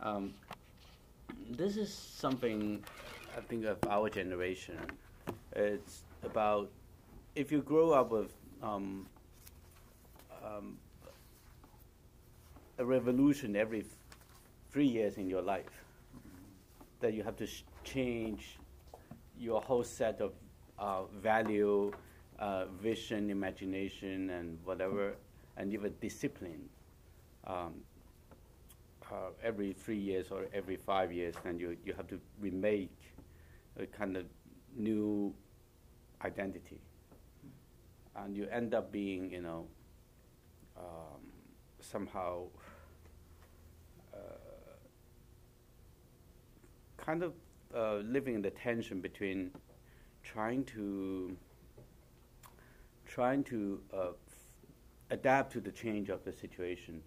Um, this is something I think of our generation. It's about if you grow up with um, a revolution every 3 years in your life, that you have to change your whole set of value, vision, imagination, and whatever, and even discipline. Every 3 years or every 5 years, then you have to remake a kind of new identity, and you end up being, somehow kind of living in the tension between trying to adapt to the change of the situation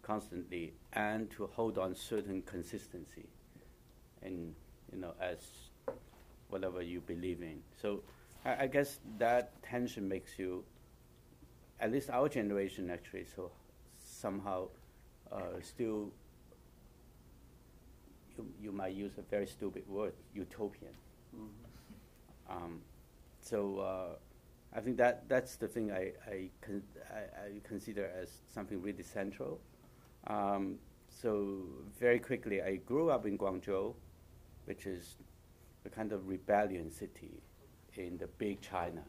constantly, and to hold on certain consistency in, as whatever you believe in. So I guess that tension makes you, at least our generation actually, so somehow still, you might use a very stupid word, utopian. I think that's the thing I consider as something really central. So very quickly, I grew up in Guangzhou, which is a kind of rebellion city in the big China.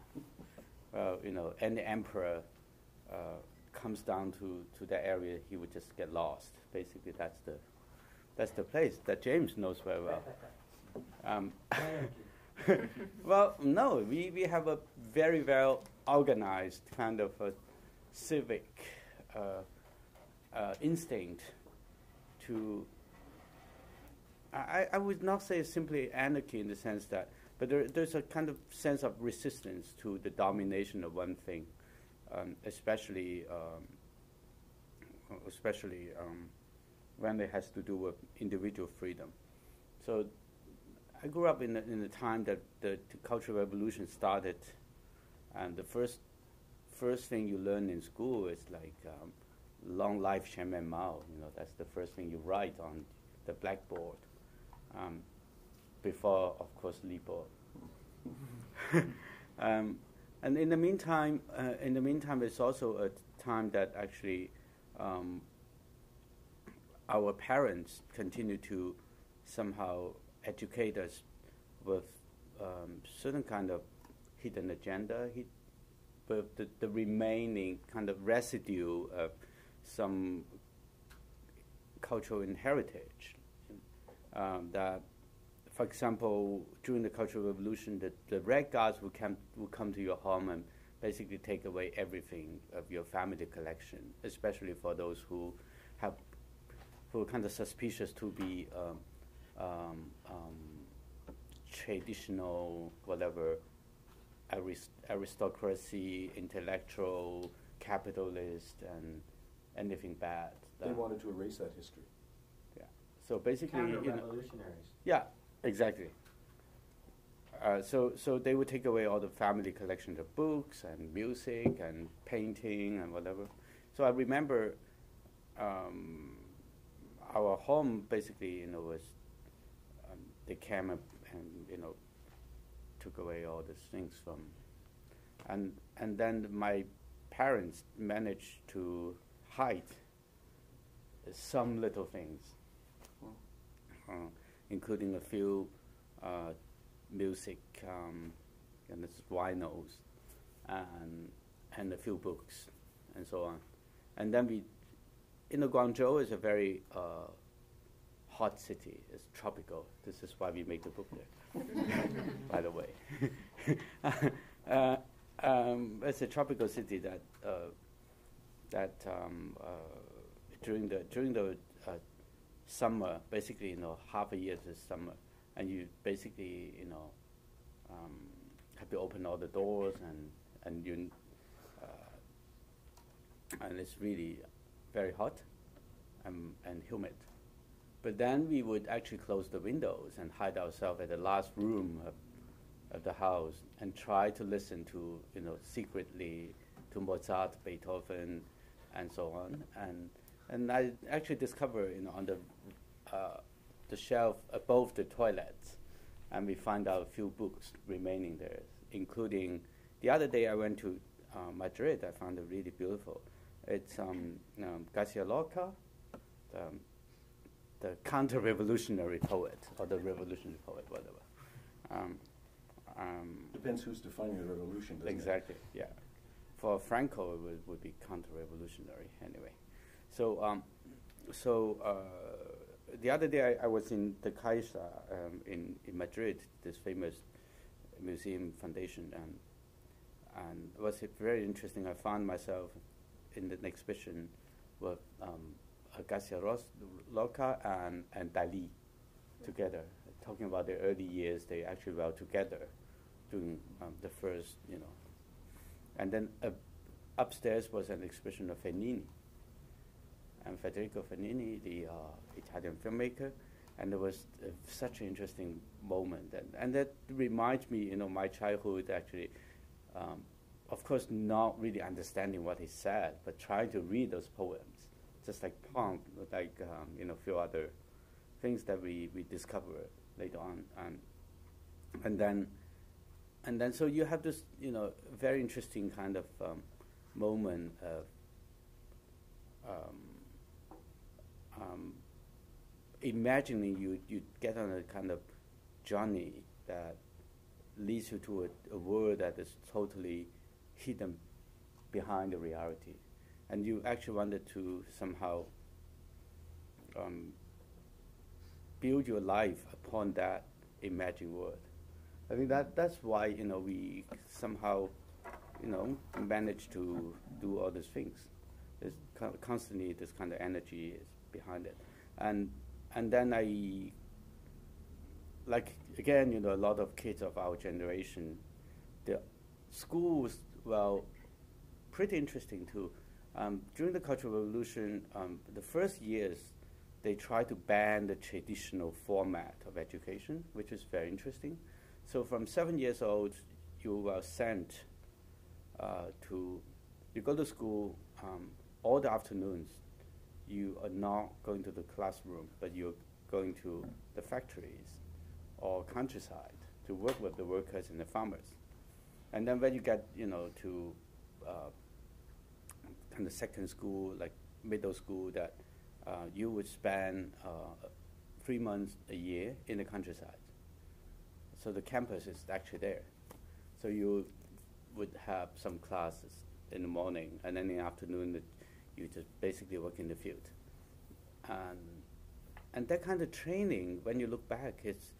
Any emperor comes down to that area, he would just get lost. Basically, that's the place that James knows very well. Well, no, we have a very well organized kind of a civic instinct to, I would not say simply anarchy in the sense that, but there's a kind of sense of resistance to the domination of one thing, especially when it has to do with individual freedom. So I grew up in the time that the Cultural Revolution started, and the first thing you learn in school is like long life Shenkman Mao. That's the first thing you write on the blackboard, before, of course, Libo. And in the meantime, it's also a time that actually our parents continue to somehow educate us with certain kind of hidden agenda, with the remaining kind of residue of some cultural heritage. That, for example, during the Cultural Revolution, the Red Guards would come to your home and basically take away everything of your family collection, especially for those who are kind of suspicious to be traditional, whatever, aristocracy, intellectual, capitalist, and anything bad. They wanted to erase that history. Yeah. So basically, counter-revolutionaries. Yeah, exactly. So they would take away all the family collection of books and music and painting and whatever. So I remember our home basically, was they came up and took away all these things from, and then my parents managed to hide some little things, including a few music and vinyls and a few books and so on. And then Guangzhou is a very hot city. It's tropical. This is why we make the book there, by the way. It's a tropical city that during the summer, basically, half a year is summer, and you basically, have to open all the doors and it's really very hot and humid. But then we would actually close the windows and hide ourselves at the last room of the house and try to listen to, secretly to Mozart, Beethoven, and so on. And I actually discovered, on the the shelf above the toilets, and we find out a few books remaining there, including the other day I went to Madrid. I found it really beautiful. It's Garcia Lorca, the counter-revolutionary poet, or the revolutionary poet, whatever. Depends who's defining the revolution, doesn't Exactly, yeah. For Franco, it would be counter-revolutionary anyway. So, the other day I was in the Caixa in Madrid, this famous museum foundation, and it was very interesting. I found myself in an exhibition with Garcia Lorca and Dali together, talking about their early years. They actually were together doing the first, and then upstairs was an exhibition of Fellini, and Federico Fellini, the Italian filmmaker, and it was such an interesting moment, and that reminds me, my childhood actually. Of course, not really understanding what he said, but trying to read those poems, just like Punk, like a few other things that we discovered later on, and then so you have this very interesting kind of moment of imagining you get on a kind of journey that leads you to a world that is totally hidden behind the reality, and you actually wanted to somehow build your life upon that imagined world. I think that's why we somehow manage to do all these things. There's constantly this kind of energy is behind it, and then I like again a lot of kids of our generation, the schools pretty interesting too. During the Cultural Revolution, the first years they tried to ban the traditional format of education, which is very interesting. So from 7 years old, you were sent you go to school all the afternoons. You are not going to the classroom, but you're going to the factories or countryside to work with the workers and the farmers. And then when you get, to kind of second school, like middle school, that you would spend 3 months a year in the countryside. So the campus is actually there. So you would have some classes in the morning, and then in the afternoon you just basically work in the field. And that kind of training, when you look back, it's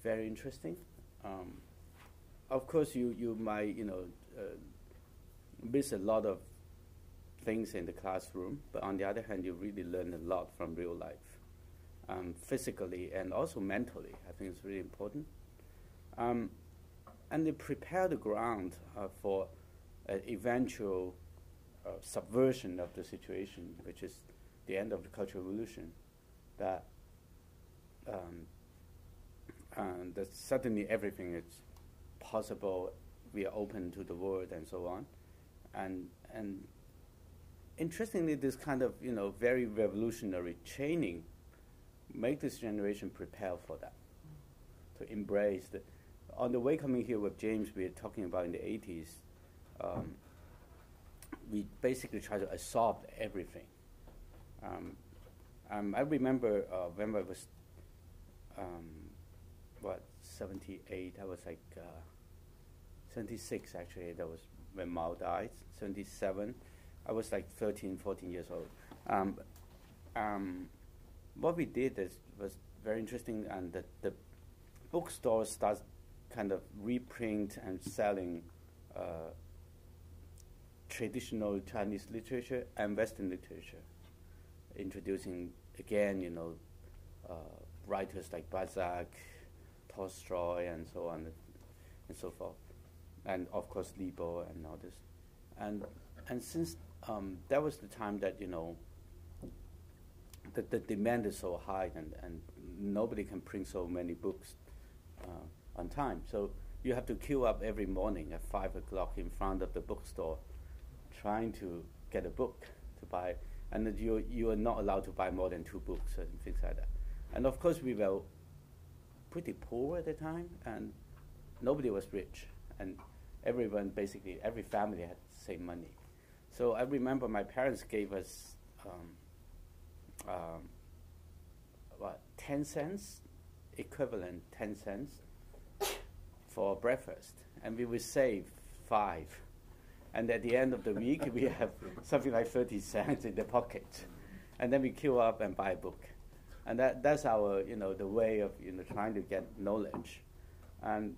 very interesting. Of course, you might miss a lot of things in the classroom, but on the other hand, you really learn a lot from real life, physically and also mentally. I think it's really important. And they prepare the ground for an eventual subversion of the situation, which is the end of the Cultural Revolution. That suddenly everything is possible. We are open to the world and so on, and interestingly, this kind of very revolutionary training make this generation prepare for that, to embrace the. On the way coming here with James, we were talking about in the 80s. We basically try to absorb everything. I remember when I was 78. I was like 76 actually. That was when Mao died. 77. I was like 13, 14 years old. What we did was very interesting, and the bookstore starts kind of reprint and selling traditional Chinese literature and Western literature, introducing again, writers like Balzac, Tolstoy, and so on and so forth, and of course Libo and all this, and since that was the time that the demand is so high, and nobody can print so many books on time, so you have to queue up every morning at 5 o'clock in front of the bookstore, trying to get a book to buy, and that you are not allowed to buy more than 2 books and things like that. And of course, we were pretty poor at the time, and nobody was rich. And everyone, basically, every family had the same money. So I remember my parents gave us 10 cents, equivalent 10 cents for breakfast. And we would save 5. And at the end of the week, we have something like 30 cents in the pocket. And then we queue up and buy a book. And that's our, the way of, trying to get knowledge. And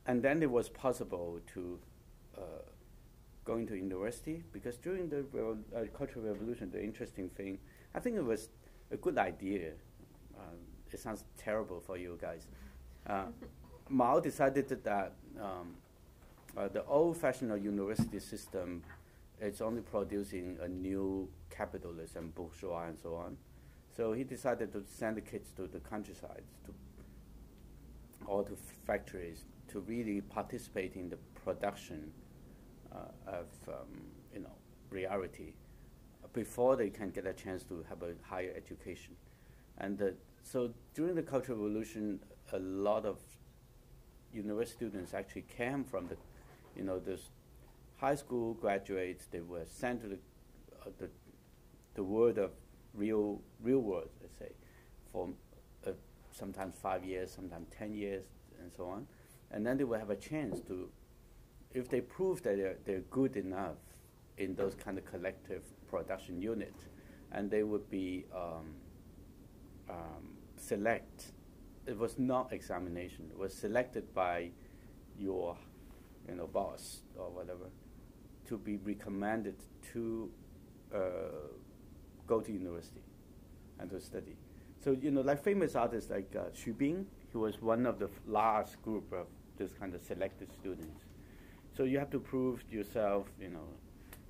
then it was possible to go into university, because during the Cultural Revolution, the interesting thing, I think it was a good idea. It sounds terrible for you guys. Mao decided that the old-fashioned university system is only producing a new capitalism, bourgeois, and so on. So he decided to send the kids to the countryside, or to factories, to really participate in the production of reality before they can get a chance to have a higher education. And so during the Cultural Revolution, a lot of university students actually came from those high school graduates. They were sent to the world of real world, let's say, for sometimes 5 years, sometimes 10 years, and so on. And then they will have a chance to, if they prove that they're good enough in those kind of collective production units, and they would be select. It was not examination. It was selected by your, boss or whatever, to be recommended to go to university and to study. So, like famous artists like Xu Bing, he was one of the last group of this kind of selected students. So you have to prove yourself,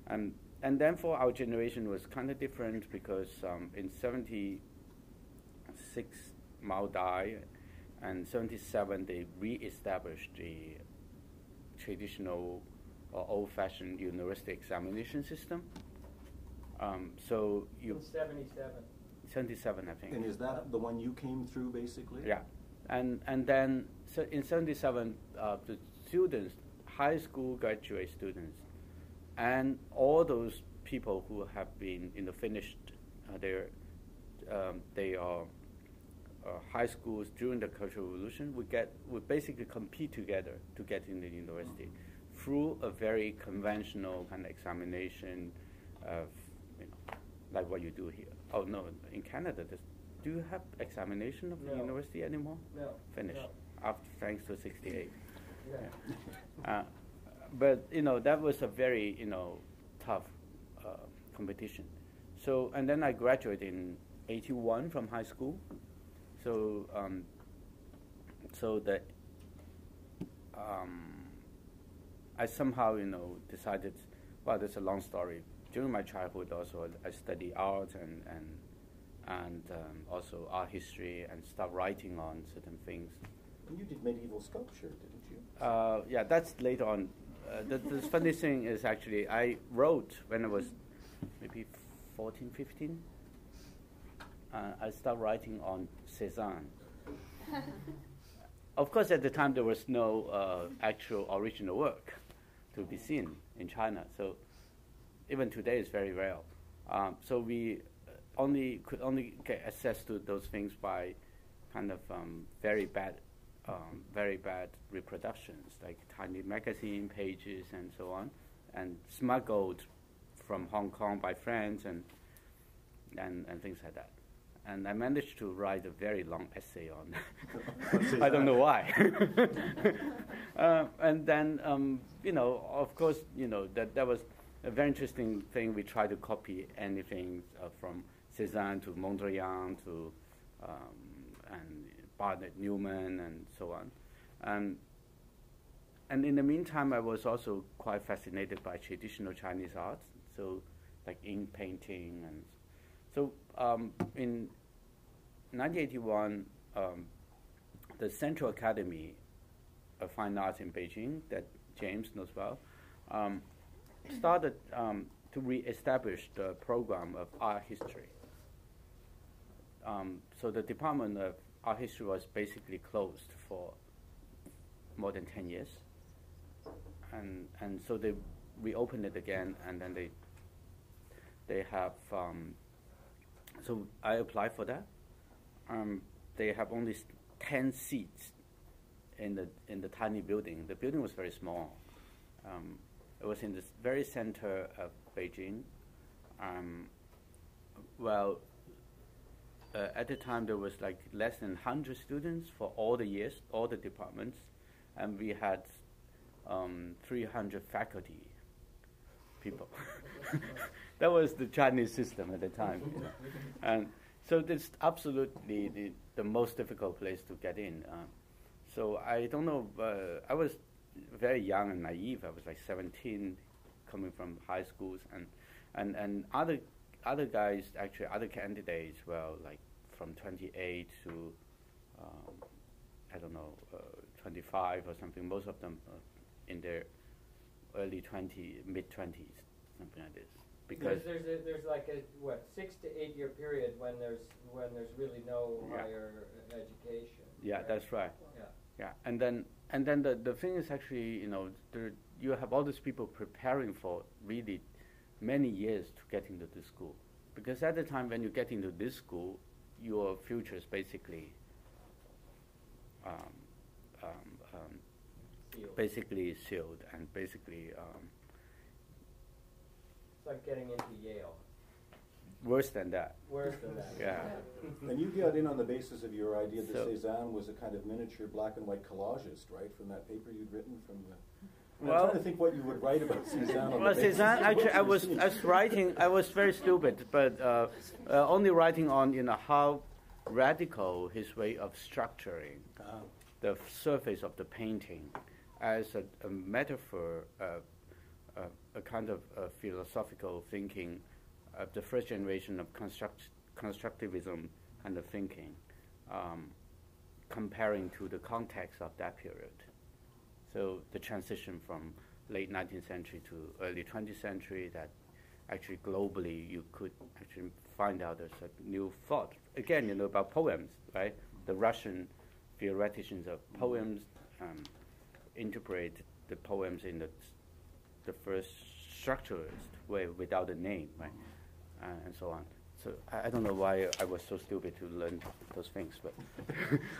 and then for our generation was kind of different, because in 76 Mao died, and 77 they re-established the traditional or old-fashioned university examination system. So you 77. 77, I think. And is that the one you came through, basically? Yeah, and then so in 77, the students, high school graduate students, and all those people who have been finished they are high schools during the Cultural Revolution, we basically compete together to get in the university through a very conventional kind of examination of, like what you do here. Oh no, in Canada, do you have examination of the university anymore? No. Finished. No. After, thanks to 68. Yeah. Yeah. But that was a very tough competition. So, and then I graduated in 81 from high school. So that I somehow decided, well, that's a long story. During my childhood, also I studied art and also art history, and started writing on certain things. And you did medieval sculpture, didn't you? Yeah, that's later on. The funny thing is, actually, I wrote when I was maybe 14, 15. I started writing on Cézanne. Of course, at the time, there was no actual original work to be seen in China. So even today, it's very rare. So we could only get access to those things by kind of very bad reproductions, like tiny magazine pages and so on, and smuggled from Hong Kong by friends and things like that. And I managed to write a very long essay on. I don't know why. And then, of course, that was a very interesting thing. We tried to copy anything from Cézanne to Mondrian to and Barnett Newman and so on. And in the meantime, I was also quite fascinated by traditional Chinese art, so like ink painting. And so in 1981, the Central Academy of Fine Arts in Beijing, that James knows well, started to re-establish the program of art history. So the Department of Art History was basically closed for more than 10 years. And so they reopened it again, and then they have, so I applied for that. They have only 10 seats in the tiny building. The building was very small. It was in the very center of Beijing. At the time there was like less than 100 students for all the years, all the departments, and we had 300 faculty people. That was the Chinese system at the time. And so it's absolutely the most difficult place to get in. So I don't know, I was very young and naive. I was like 17, coming from high schools, and other guys, actually other candidates, were like from 28 to I don't know, 25 or something. Most of them in their early 20s, mid 20s, something like this. Because there's like a 6 to 8 year period when there's really no higher education. Yeah, right? That's right. Yeah. And then the thing is actually, you have all these people preparing for really many years to get into the school, because at the time when you get into this school, your future is basically sealed, and basically it's like getting into Yale. Worse than that. Yeah. And you got in on the basis of your idea that So Cézanne was a kind of miniature black and white collagist, right? From that paper you'd written from the. I'm Well, trying to think what you would write about Cézanne. On well, the basis Cézanne, of actually, what you were seeing. I was very stupid, but only writing on, how radical his way of structuring the surface of the painting as a metaphor, a kind of philosophical thinking of the first generation of constructivism kind of thinking, comparing to the context of that period. So the transition from late 19th century to early 20th century, that actually globally you could actually find out there's a new thought. Again, about poems, right? The Russian theoreticians of poems interpret the poems in the first structuralist way without a name, right? And so on. So I don't know why I was so stupid to learn those things, but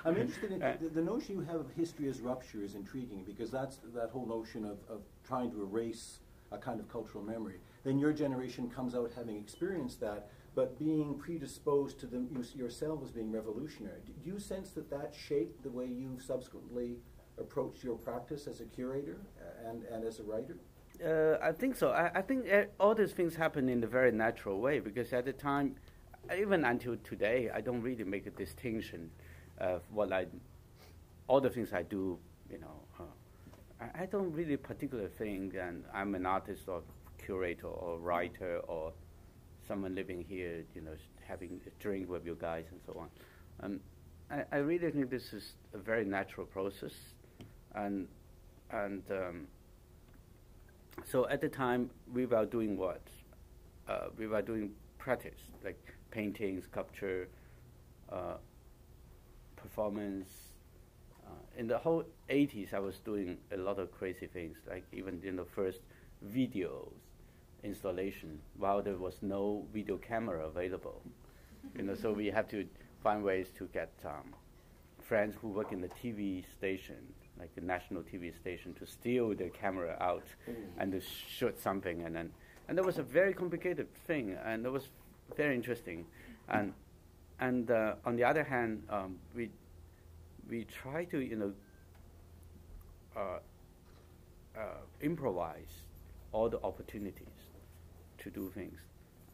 I'm interested in the notion you have of history as rupture is intriguing, because that's that whole notion of trying to erase a kind of cultural memory. Then your generation comes out having experienced that, but being predisposed to yourself as being revolutionary. Do you sense that shaped the way you've subsequently approached your practice as a curator and as a writer? I think so. I think all these things happen in a very natural way, because at the time, even until today, I don't really make a distinction of all the things I do, I don't really particularly think and I'm an artist or curator or writer or someone living here, having a drink with you guys and so on. I really think this is a very natural process, and so at the time, we were doing what? We were doing practice, like painting, sculpture, performance. In the whole 80s, I was doing a lot of crazy things, like even in the first videos installation, while there was no video camera available. So we had to find ways to get friends who work in the TV station, like the national TV station, to steal the camera out and to shoot something, and that was a very complicated thing, and it was very interesting, and on the other hand, we try to improvise all the opportunities to do things,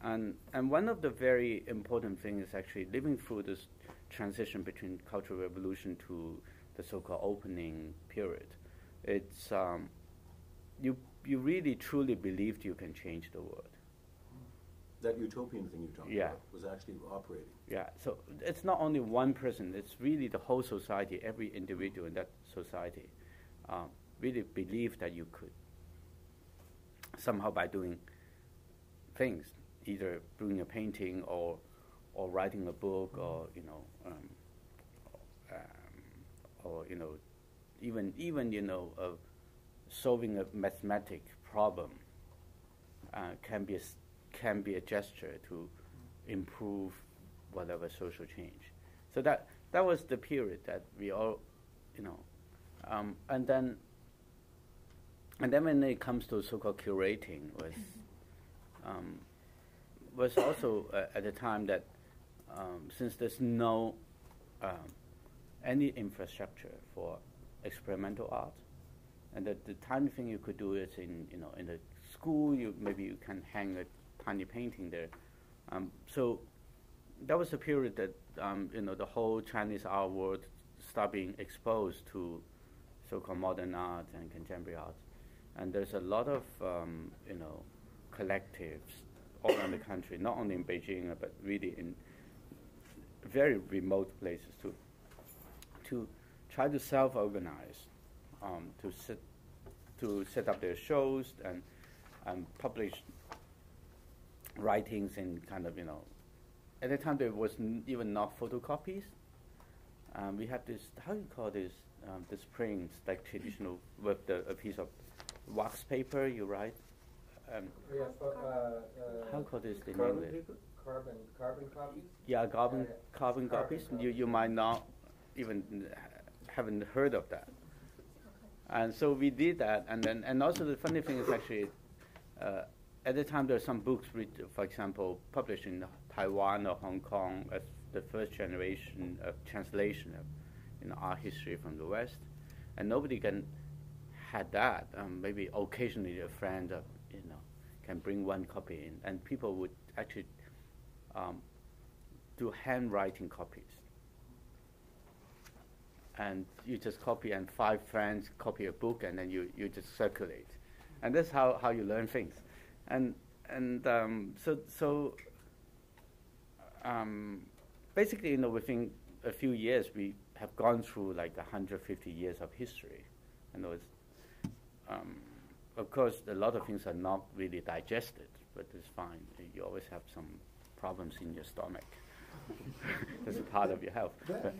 and one of the very important things is actually living through this transition between Cultural Revolution to the so-called opening period. It's you really truly believed you can change the world. That utopian thing you talked about was actually operating. Yeah, so it's not only one person, it's really the whole society, every individual in that society really believed that you could somehow, by doing things, either doing a painting or or writing a book, or or even solving a mathematic problem can be a gesture to improve whatever social change. So that was the period that we all, and then when it comes to so-called curating was also at the time that since there's no any infrastructure for experimental art, and the tiny thing you could do is in the school, maybe you can hang a tiny painting there. So that was a period that the whole Chinese art world started being exposed to so-called modern art and contemporary art, and there's a lot of collectives all around the country, not only in Beijing but really in very remote places to try to self-organize, to set up their shows and publish writings in kind of at the time there was even not photocopies. We had this, how do you call this, this prints, like traditional, with a piece of wax paper you write. How call this in English? Carbon copies? Yeah, carbon copies. You might not even haven't heard of that. And so we did that, and also the funny thing is actually, at the time there are some books, for example, published in Taiwan or Hong Kong as the first generation of translation of art history from the West, and nobody had that. Maybe occasionally a friend can bring one copy in, and people would actually do handwriting copies. And you just copy, and 5 friends copy a book, and then you just circulate, and that's how you learn things. And basically, within a few years, we have gone through like 150 years of history, and of course, a lot of things are not really digested, but it's fine. You always have some problems in your stomach. That's a part of your health. So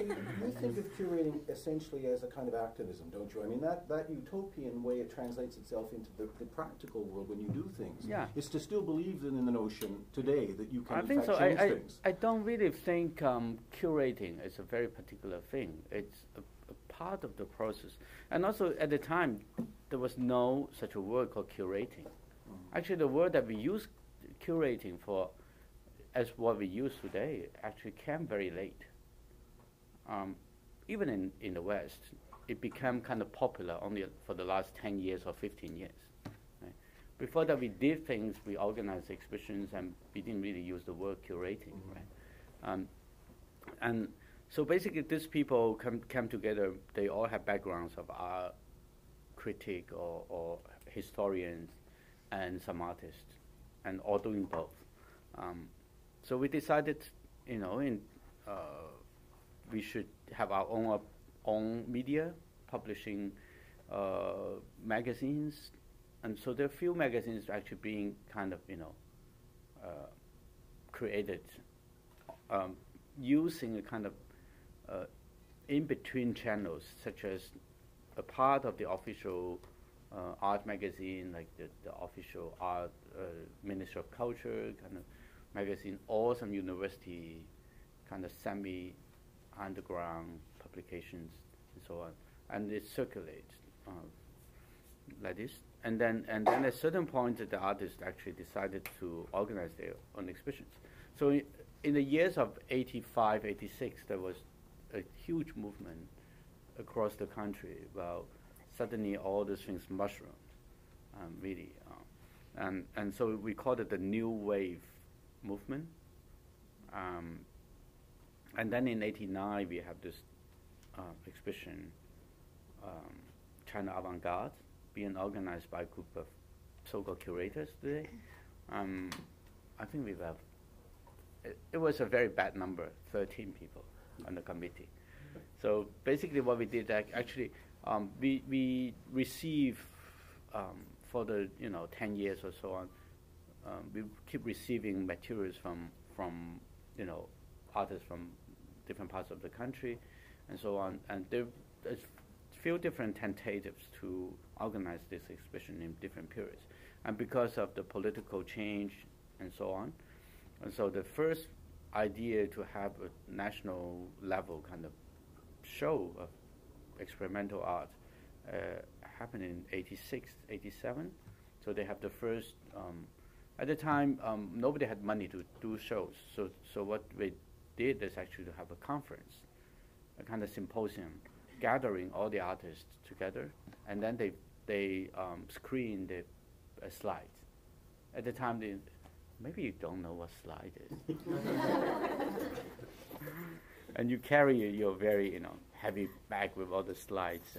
you think of curating essentially as a kind of activism, don't you? I mean, that utopian way it translates itself into the practical world when you do things. Yeah. Is to still believe in the notion today that you can change things. I don't really think curating is a very particular thing. It's a part of the process. And also, at the time, there was no such a word called curating. Actually, the word that we use curating for as what we use today actually came very late. Even in the West, it became kind of popular only for the last 10 years or 15 years. Right? Before that, we did things, we organized exhibitions, and we didn't really use the word curating. Right? And so basically, these people come together. They all have backgrounds of art critic or historians and some artists, and all doing both. So we decided, we should have our own media, publishing magazines, and so there are few magazines actually being kind of, created using a kind of in-between channels, such as a part of the official art magazine, like the official art Ministry of Culture kind of magazine, or some university kind of semi-underground publications and so on, and it circulates like this. And then at a certain point, the artists actually decided to organize their own exhibitions. So in the years of 85, 86, there was a huge movement across the country. Well, suddenly all these things mushroomed, really. And so we called it the New Wave movement. And then in 89, we have this exhibition, China Avant-Garde, being organized by a group of so-called curators today. I think we have, it was a very bad number, 13 people on the committee. So basically what we did, actually, we receive, for the 10 years or so on, we keep receiving materials from artists from different parts of the country, and so on. And there's few different tentatives to organize this exhibition in different periods. And because of the political change and so on, and so the first idea to have a national level kind of show of experimental art happened in 86, 87. So they have the first, at the time, nobody had money to do shows. So what we did is actually to have a conference, a kind of symposium, gathering all the artists together, and then they screened the slides. At the time, maybe you don't know what slide is. And you carry your very heavy bag with all the slides,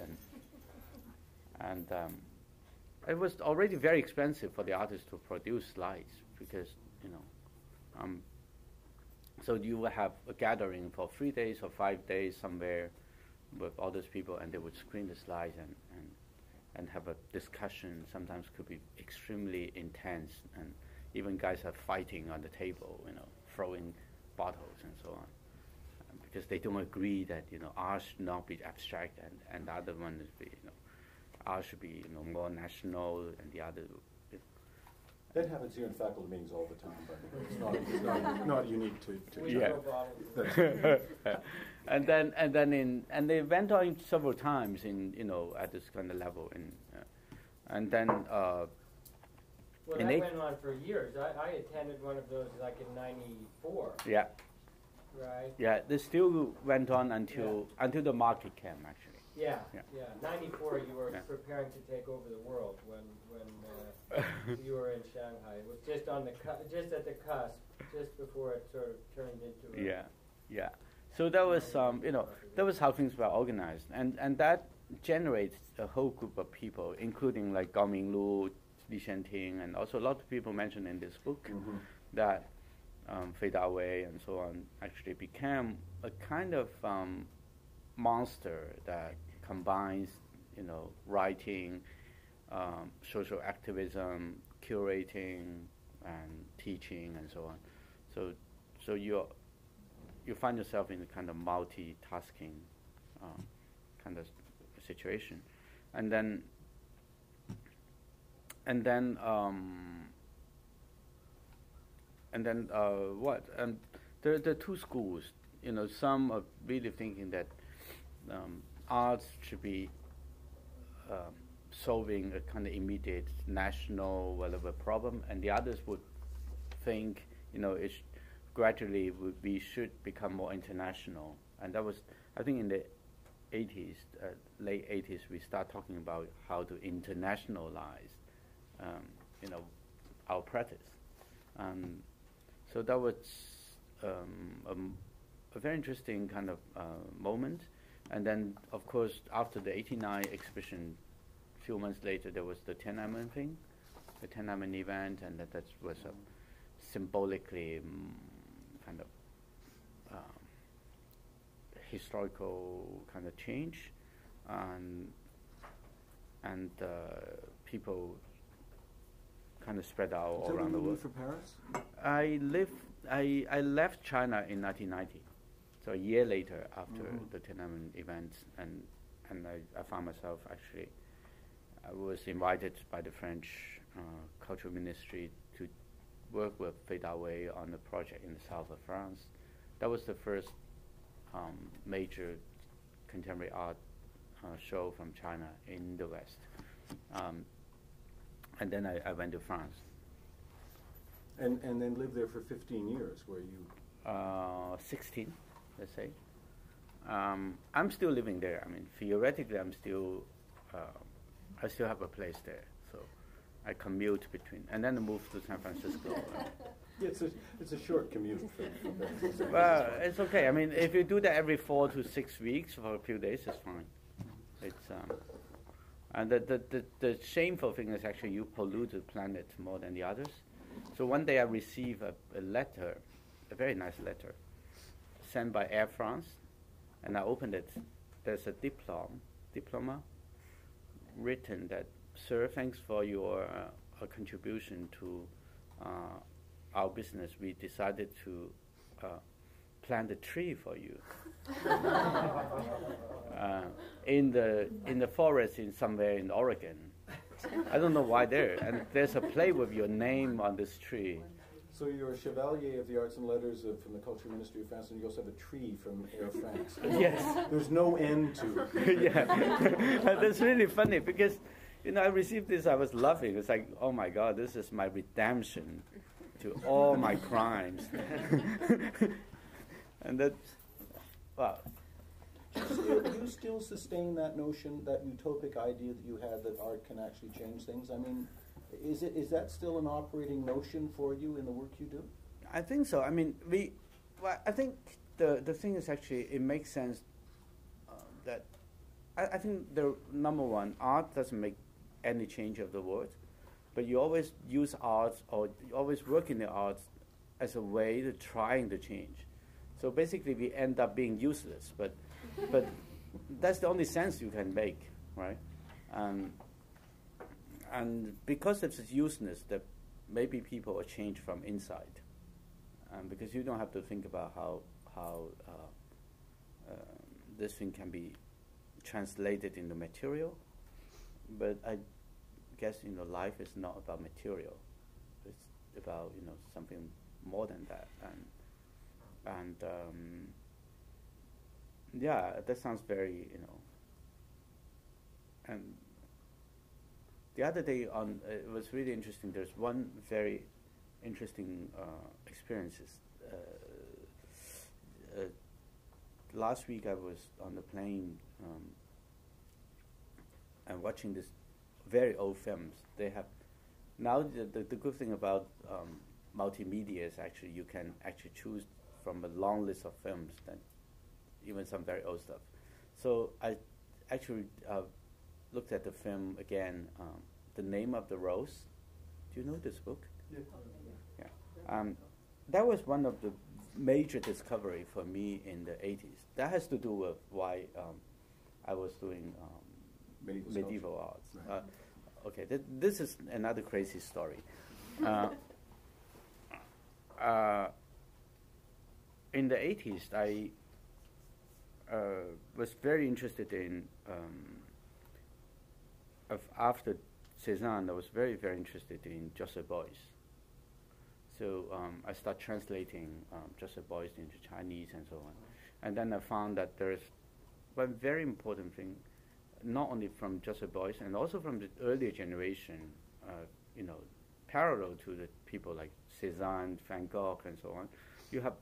and it was already very expensive for the artists to produce slides because so you would have a gathering for 3 days or 5 days somewhere with all those people, and they would screen the slides and have a discussion. Sometimes could be extremely intense, and even guys are fighting on the table, throwing bottles and so on, because they don't agree that art should not be abstract, and the other one is art should be more national, and the other. That happens here in faculty meetings all the time, but it's not unique to yeah. And then they went on several times in at this kind of level, and then. Well, that went on for years. I attended one of those like in '94. Yeah. Right. Yeah, they still went on until the market came actually. Yeah. '94, you were preparing to take over the world when you were in Shanghai. It was just on just at the cusp, just before it sort of turned into. Yeah. So that was that was how things were organized, and that generates a whole group of people, including like Gao Minglu, Li Shanting, and also a lot of people mentioned in this book that Fei Dawei and so on actually became a kind of monster that combines, writing, social activism, curating, and teaching, and so on. So you find yourself in a kind of multitasking kind of situation, and then what? And there are two schools. Some are really thinking that arts should be solving a kind of immediate national whatever problem, and the others would think gradually we should become more international. And that was, I think, in the 80s, late 80s, we start talking about how to internationalize our practice. So that was a very interesting kind of moment. And then, of course, after the '89 exhibition, a few months later, there was the Tiananmen thing, the Tiananmen event, and that was a symbolically kind of historical kind of change, and people kind of spread out all around the world. So you moved for Paris? I left China in 1990, so a year later after the Tiananmen events, and I found myself actually, I was invited by the French Cultural Ministry to work with Fei Dawei on a project in the south of France. That was the first major contemporary art show from China in the West. And then I went to France. And then lived there for 15 years, where you... 16, let's say. I'm still living there. I mean, theoretically, I still have a place there. So I commute between, and then I moved to San Francisco. It's a short commute. Well, it's okay. I mean, if you do that every 4 to 6 weeks for a few days, it's fine. It's and the shameful thing is actually you pollute the planet more than the others. So one day I received a letter, a very nice letter, sent by Air France, and I opened it. There's a diploma, written that, "Sir, thanks for your contribution to our business. We decided to plant a tree for you in the forest in somewhere in Oregon. I don't know why there. And there's a plate with your name on this tree. So you're a Chevalier of the Arts and Letters from the Culture Ministry of France, and you also have a tree from Air France. Yes. There's no end to it. Yeah. That's really funny because, I received this, I was laughing. It's like, oh my God, this is my redemption to all my crimes. And that, wow. Do you still sustain that notion, that utopic idea that you had that art can actually change things? I mean, is that still an operating notion for you in the work you do? I think so. I mean, I think the thing is actually, it makes sense that I think the number one, art doesn't make any change of the world, but you always use art, or you always work in the arts as a way to trying to change. So basically, we end up being useless, but that's the only sense you can make, right? And because of its uselessness, that maybe people will change from inside, because you don't have to think about how this thing can be translated into material. But I guess life is not about material; it's about something more than that. And yeah, that sounds very and. The other day it was really interesting. There's one very interesting experiences. Last week I was on the plane and watching this very old films. They have now the good thing about multimedia is actually you can actually choose from a long list of films, that even some very old stuff. So I actually looked at the film again, The Name of the Rose. Do you know this book? Yeah. Yeah. That was one of the major discovery for me in the 80s. That has to do with why I was doing medieval arts. Right. Okay, this is another crazy story. In the 80s, I was very interested in after Cézanne, I was very, very interested in Joseph Beuys. So I started translating Joseph Beuys into Chinese and so on. And then I found that there is one very important thing, not only from Joseph Beuys and also from the earlier generation, parallel to the people like Cézanne, Van Gogh, and so on. You have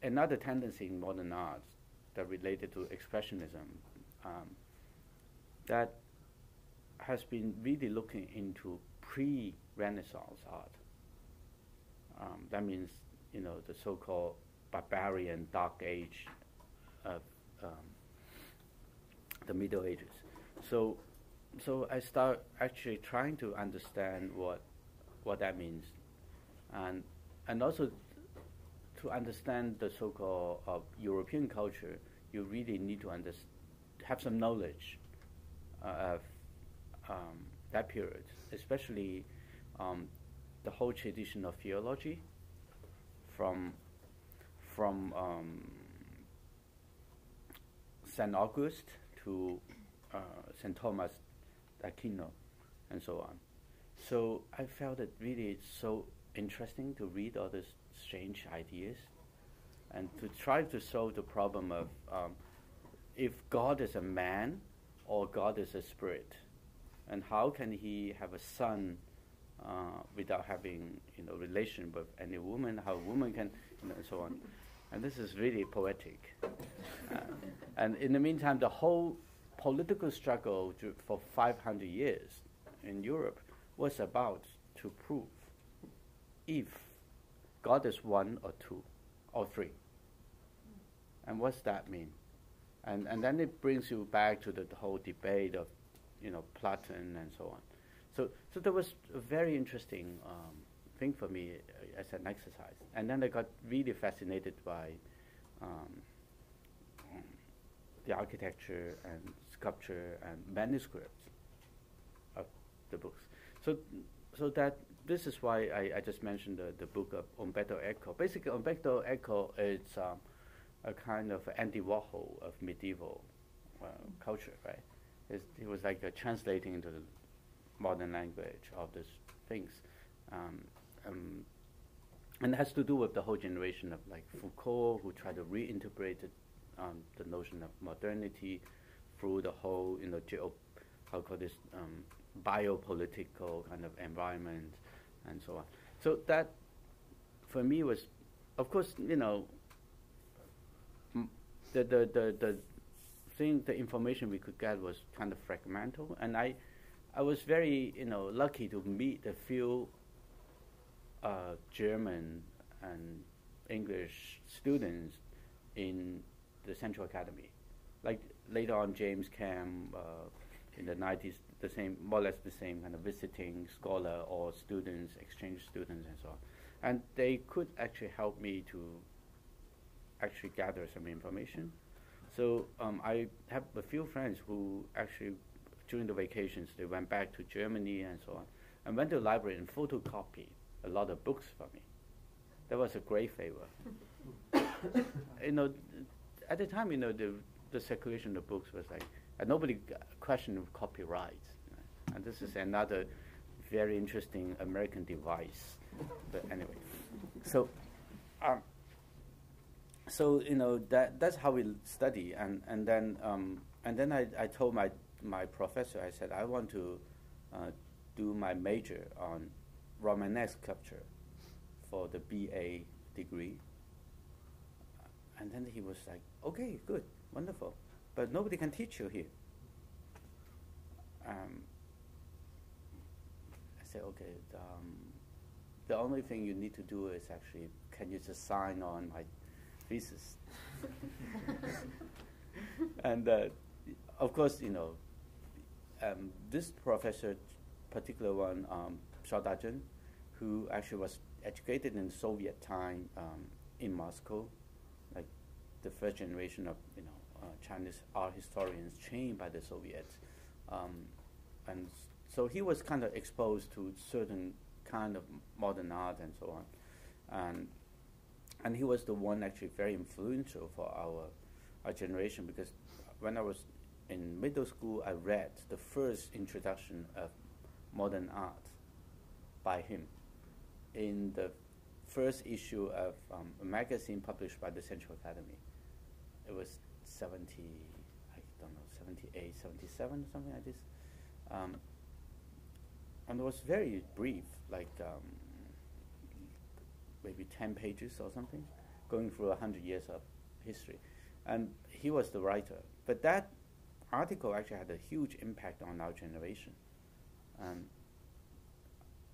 another tendency in modern arts that related to expressionism that has been really looking into pre-Renaissance art. That means, the so-called barbarian Dark Age of the Middle Ages. So I start actually trying to understand what that means, and also to understand the so-called European culture, you really need to have some knowledge of that period, especially the whole tradition of theology from St. August to St. Thomas d'Aquino, and so on. So I felt it really so interesting to read all these strange ideas and to try to solve the problem of if God is a man or God is a spirit, and how can he have a son without having relation with any woman? How a woman can, and so on. And this is really poetic. And in the meantime, the whole political struggle for 500 years in Europe was about to prove if God is one or two or three. And what's that mean? And then it brings you back to the whole debate of, Platon and so on. So there was a very interesting thing for me as an exercise. And then I got really fascinated by the architecture and sculpture and manuscripts of the books. So that this is why I just mentioned the book of Umberto Eco. Basically, Umberto Eco is a kind of Andy Warhol of medieval culture, right? He was like translating into the modern language of these things. And it has to do with the whole generation of like Foucault, who tried to reinterpret the notion of modernity through the whole, biopolitical kind of environment and so on. So that, for me, was, of course, the information we could get was kind of fragmental, and I was very, lucky to meet a few German and English students in the Central Academy. Like later on, James Cam in the 90s, more or less the same kind of visiting scholar or students, exchange students, and so on. And they could actually help me to actually gather some information. So I have a few friends who actually, during the vacations, they went back to Germany and so on, and went to the library and photocopied a lot of books for me. That was a great favor. At the time, the circulation of the books was like, nobody questioned copyright. And this is another very interesting American device. But anyway, so that's how we study. And then I told my professor, I said, I want to do my major on Romanesque sculpture for the BA degree. And then he was like, okay, good, wonderful, but nobody can teach you here. I said, okay, the only thing you need to do is actually, can you just sign on my thesis? And of course, this professor, particular one, Shaodajun, who actually was educated in Soviet time in Moscow, like the first generation of Chinese art historians trained by the Soviets, and so he was kind of exposed to certain kind of modern art and so on, and he was the one actually very influential for our generation, because when I was in middle school, I read the first introduction of modern art by him in the first issue of a magazine published by the Central Academy. It was 78, 77, something like this. And it was very brief, like maybe 10 pages or something, going through 100 years of history. And he was the writer. But that article actually had a huge impact on our generation.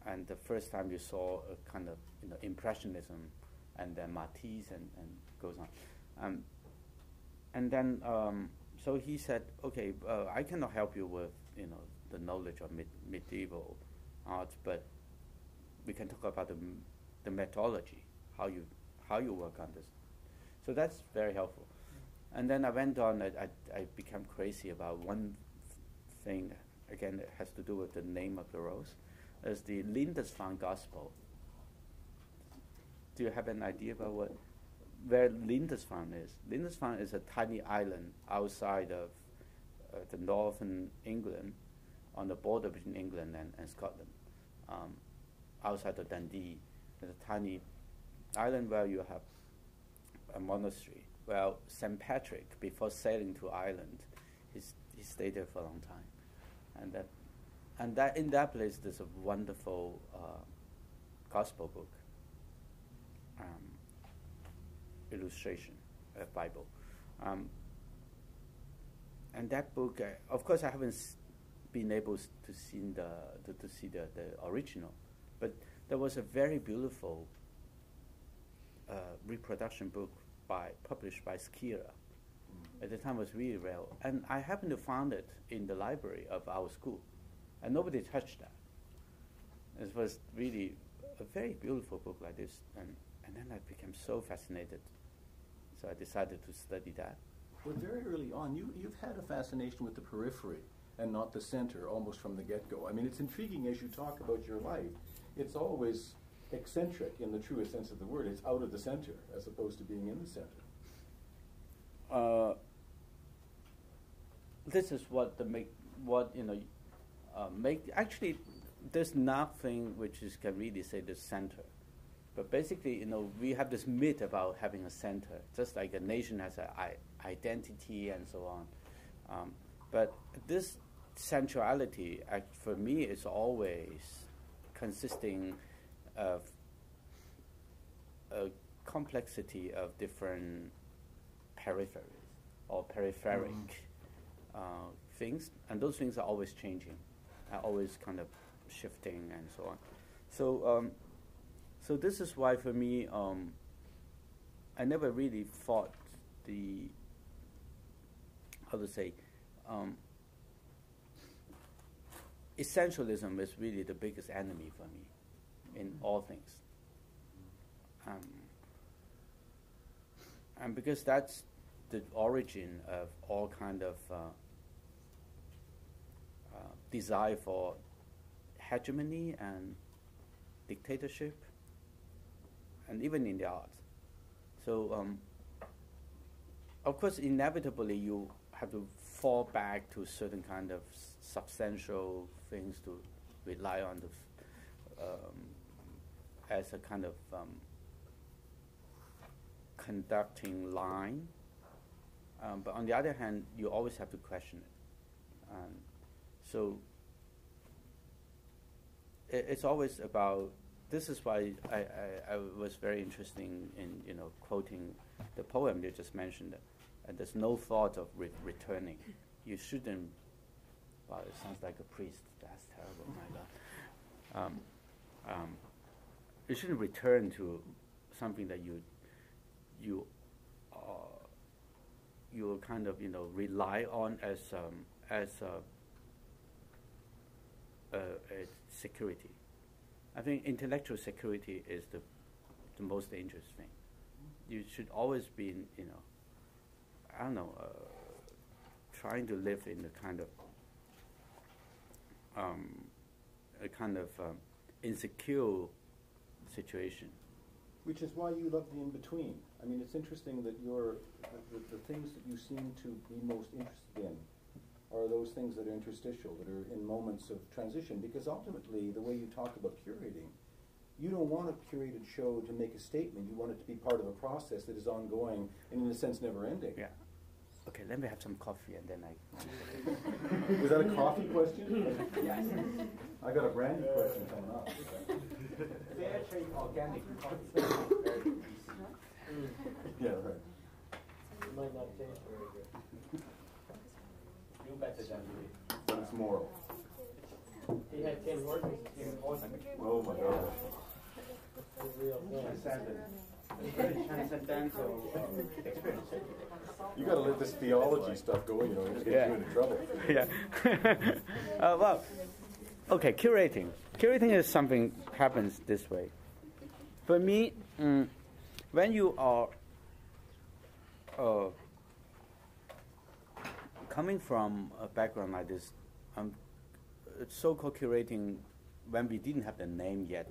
And the first time you saw a kind of impressionism, and then Matisse and goes on. And then so he said, okay, I cannot help you with the knowledge of medieval art, but we can talk about the methodology, how you work on this. So that's very helpful. And then I went on. I became crazy about one thing. Again, it has to do with the name of the rose. Is the Lindisfarne Gospel. Do you have an idea about where Lindisfarne is? Lindisfarne is a tiny island outside of the northern England, on the border between England and Scotland, outside of Dundee. There's a tiny island where you have a monastery. Well, St. Patrick, before sailing to Ireland, he stayed there for a long time, and that in that place there's a wonderful gospel book, illustration, Bible, and that book. Of course, I haven't been able to see the original, but there was a very beautiful reproduction book published by Skira. At the time, it was really rare, and I happened to find it in the library of our school, and nobody touched that. It was really a very beautiful book like this, and then I became so fascinated, so I decided to study that. Well, very early on, you've had a fascination with the periphery and not the center, almost from the get-go. I mean, it's intriguing as you talk about your life. it's always eccentric in the truest sense of the word. It's out of the center as opposed to being in the center. This is actually there's nothing which can really say the center. But basically, we have this myth about having a center, just like a nation has an identity and so on. But this centrality, for me, is always consisting of a complexity of different peripheries or peripheric things, and those things are always changing, are always kind of shifting and so on. So this is why for me, I never really thought essentialism is really the biggest enemy for me in all things. And because that's the origin of all kind of desire for hegemony and dictatorship, and even in the arts. So, of course, inevitably you have to fall back to certain kind of substantial things to rely on as a kind of conducting line. But on the other hand, you always have to question it. So it's always about. This is why I was very interested in quoting the poem you just mentioned. And there's no thought of returning. You shouldn't. Wow, it sounds like a priest. That's terrible. My God. You shouldn't return to something that you kind of rely on as a security. I think intellectual security is the most dangerous thing. You should always be trying to live in a kind of insecure situation. Which is why you love the in-between. I mean, it's interesting that the things that you seem to be most interested in are those things that are interstitial, that are in moments of transition, because ultimately, the way you talk about curating, you don't want a curated show to make a statement. You want it to be part of a process that is ongoing and, in a sense, never-ending. Yeah. Okay, let me have some coffee and then I... Was that a coffee question? Yes. I got a brandy question coming up. Fair trade organic coffee. Yeah, right. It might not taste very good. You better than me. But it's moral. He had Tim Hortons here. Oh my God. The real thing. Very transcendental experience. You got to let this theology stuff go, it's getting you into trouble. Yeah. Well, okay, curating. Curating is something happens this way. For me, when you are coming from a background like this, so-called curating, when we didn't have the name yet,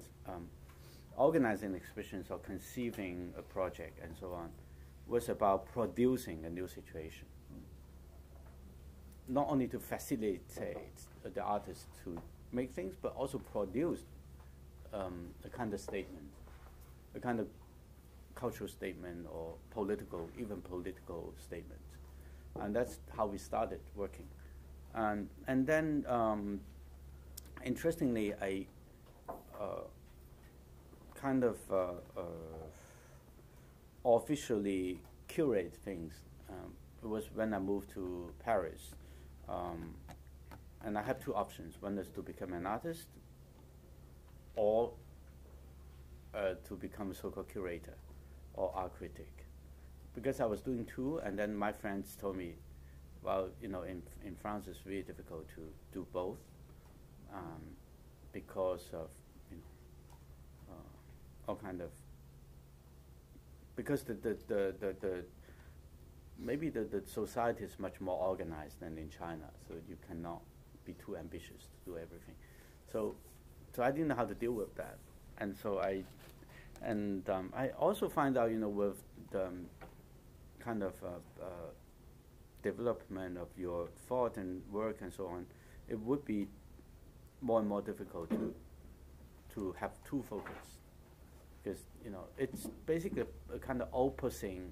organizing exhibitions or conceiving a project and so on, was about producing a new situation. Not only to facilitate the artist to make things, but also produce a kind of statement, a kind of cultural statement or even political statement. And that's how we started working. And then, interestingly, I kind of officially curate things. It was when I moved to Paris. And I have two options. One is to become an artist or to become a so-called curator or art critic. Because I was doing two, and then my friends told me, well, in France it's really difficult to do both because of, all kind of, because maybe the society is much more organized than in China, so you cannot be too ambitious to do everything. So so I didn't know how to deal with that, and so I also find out, with the kind of development of your thought and work and so on, it would be more and more difficult to have two focus, because it's basically a kind of opposing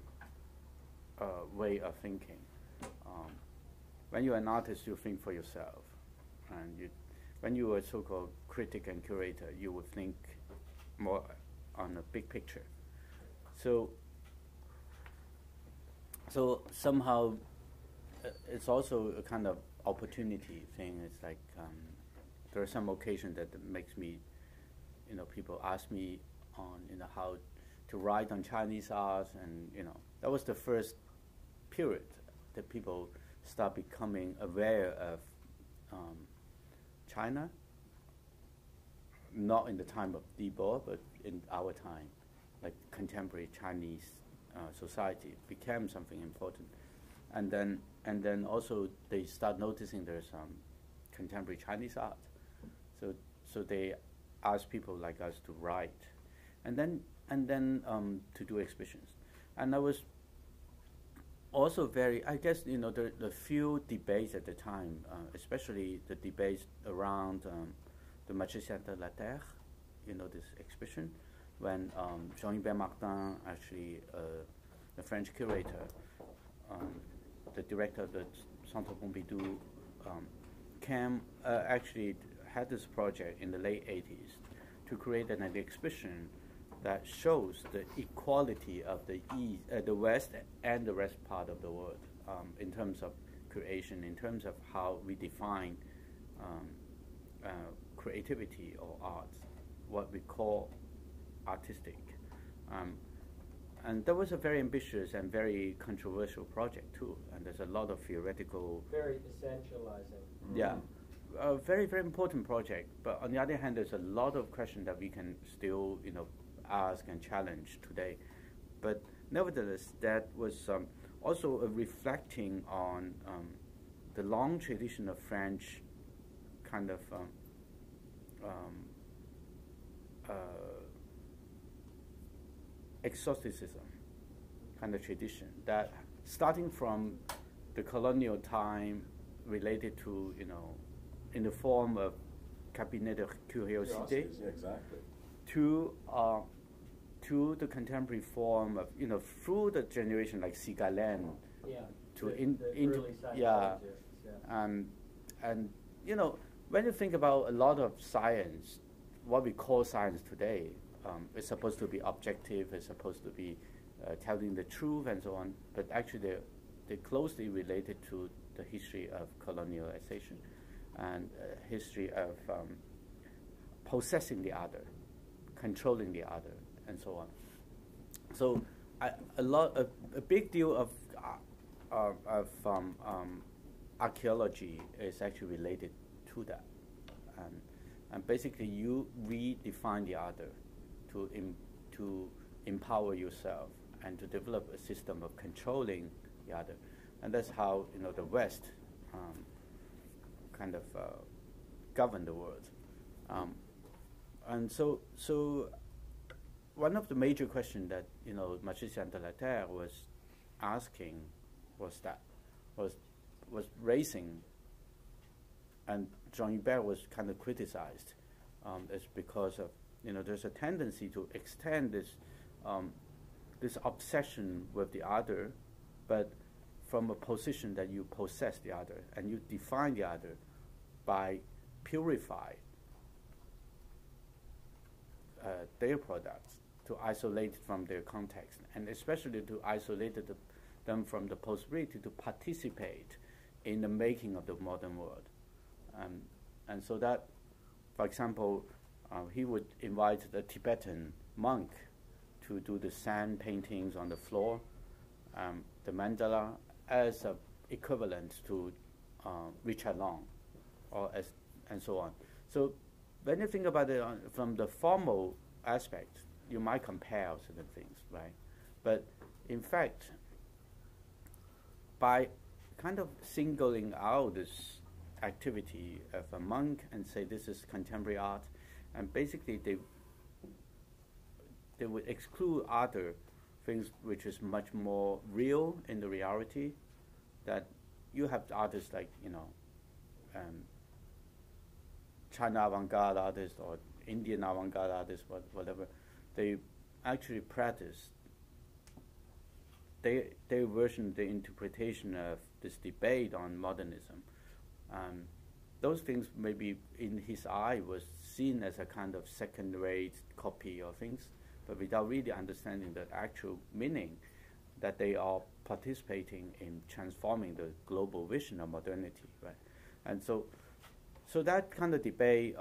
way of thinking. When you're an artist, you think for yourself, and when you are a so-called critic and curator, you would think more on a big picture. So somehow it's also a kind of opportunity thing. It's like there are some occasions that makes me, people ask me on, how to write on Chinese art, and that was the first period that people start becoming aware of China. Not in the time of Debo, but in our time, like contemporary Chinese society became something important, and then also they start noticing there's contemporary Chinese art, so they ask people like us to write, and then to do exhibitions, and I was also I guess the few debates at the time, especially the debates around the Magicien de la Terre, this exhibition, when Jean-Hubert Martin, actually the French curator, the director of the Centre Pompidou, actually had this project in the late 80s to create an exhibition that shows the equality of the West and the rest part of the world, in terms of creation, in terms of how we define creativity or art, what we call artistic. And that was a very ambitious and very controversial project too, and there's a lot of theoretical... Very essentializing. Yeah, a very, very important project, but on the other hand, there's a lot of questions that we can still, ask and challenge today. But nevertheless, that was also a reflecting on the long tradition of French kind of exoticism kind of tradition, that starting from the colonial time, related to, in the form of cabinet de curiosité, yeah, exactly, to the contemporary form of, through the generation like Sigalen, yeah, to the into early yeah, psychologists, and when you think about a lot of science, what we call science today, it's supposed to be objective, it's supposed to be telling the truth and so on, but actually they're closely related to the history of colonialization and history of possessing the other, controlling the other, and so on. So a big deal of archaeology is actually related to that, and basically you redefine the other to empower yourself and to develop a system of controlling the other, and that's how the West kind of govern the world, and so one of the major questions that Magicien de la Terre was asking was raising, and Jean-Hubert was kind of criticized, is because of there's a tendency to extend this obsession with the other, but from a position that you possess the other and you define the other by purify their products, to isolate it from their context, and especially to isolate them from the possibility to participate in the making of the modern world. And so that, for example, he would invite the Tibetan monk to do the sand paintings on the floor, the mandala, as a equivalent to Richard Long, and so on. So when you think about it from the formal aspect, you might compare certain things, right? But in fact, by kind of singling out this activity of a monk and say this is contemporary art, and basically they would exclude other things which is much more real in the reality. That you have artists like China avant-garde artists or Indian avant-garde artists, whatever. They actually practice their version, the interpretation of this debate on modernism. Those things maybe in his eye was seen as a kind of second-rate copy of things, but without really understanding the actual meaning that they are participating in transforming the global vision of modernity, right? And so that kind of debate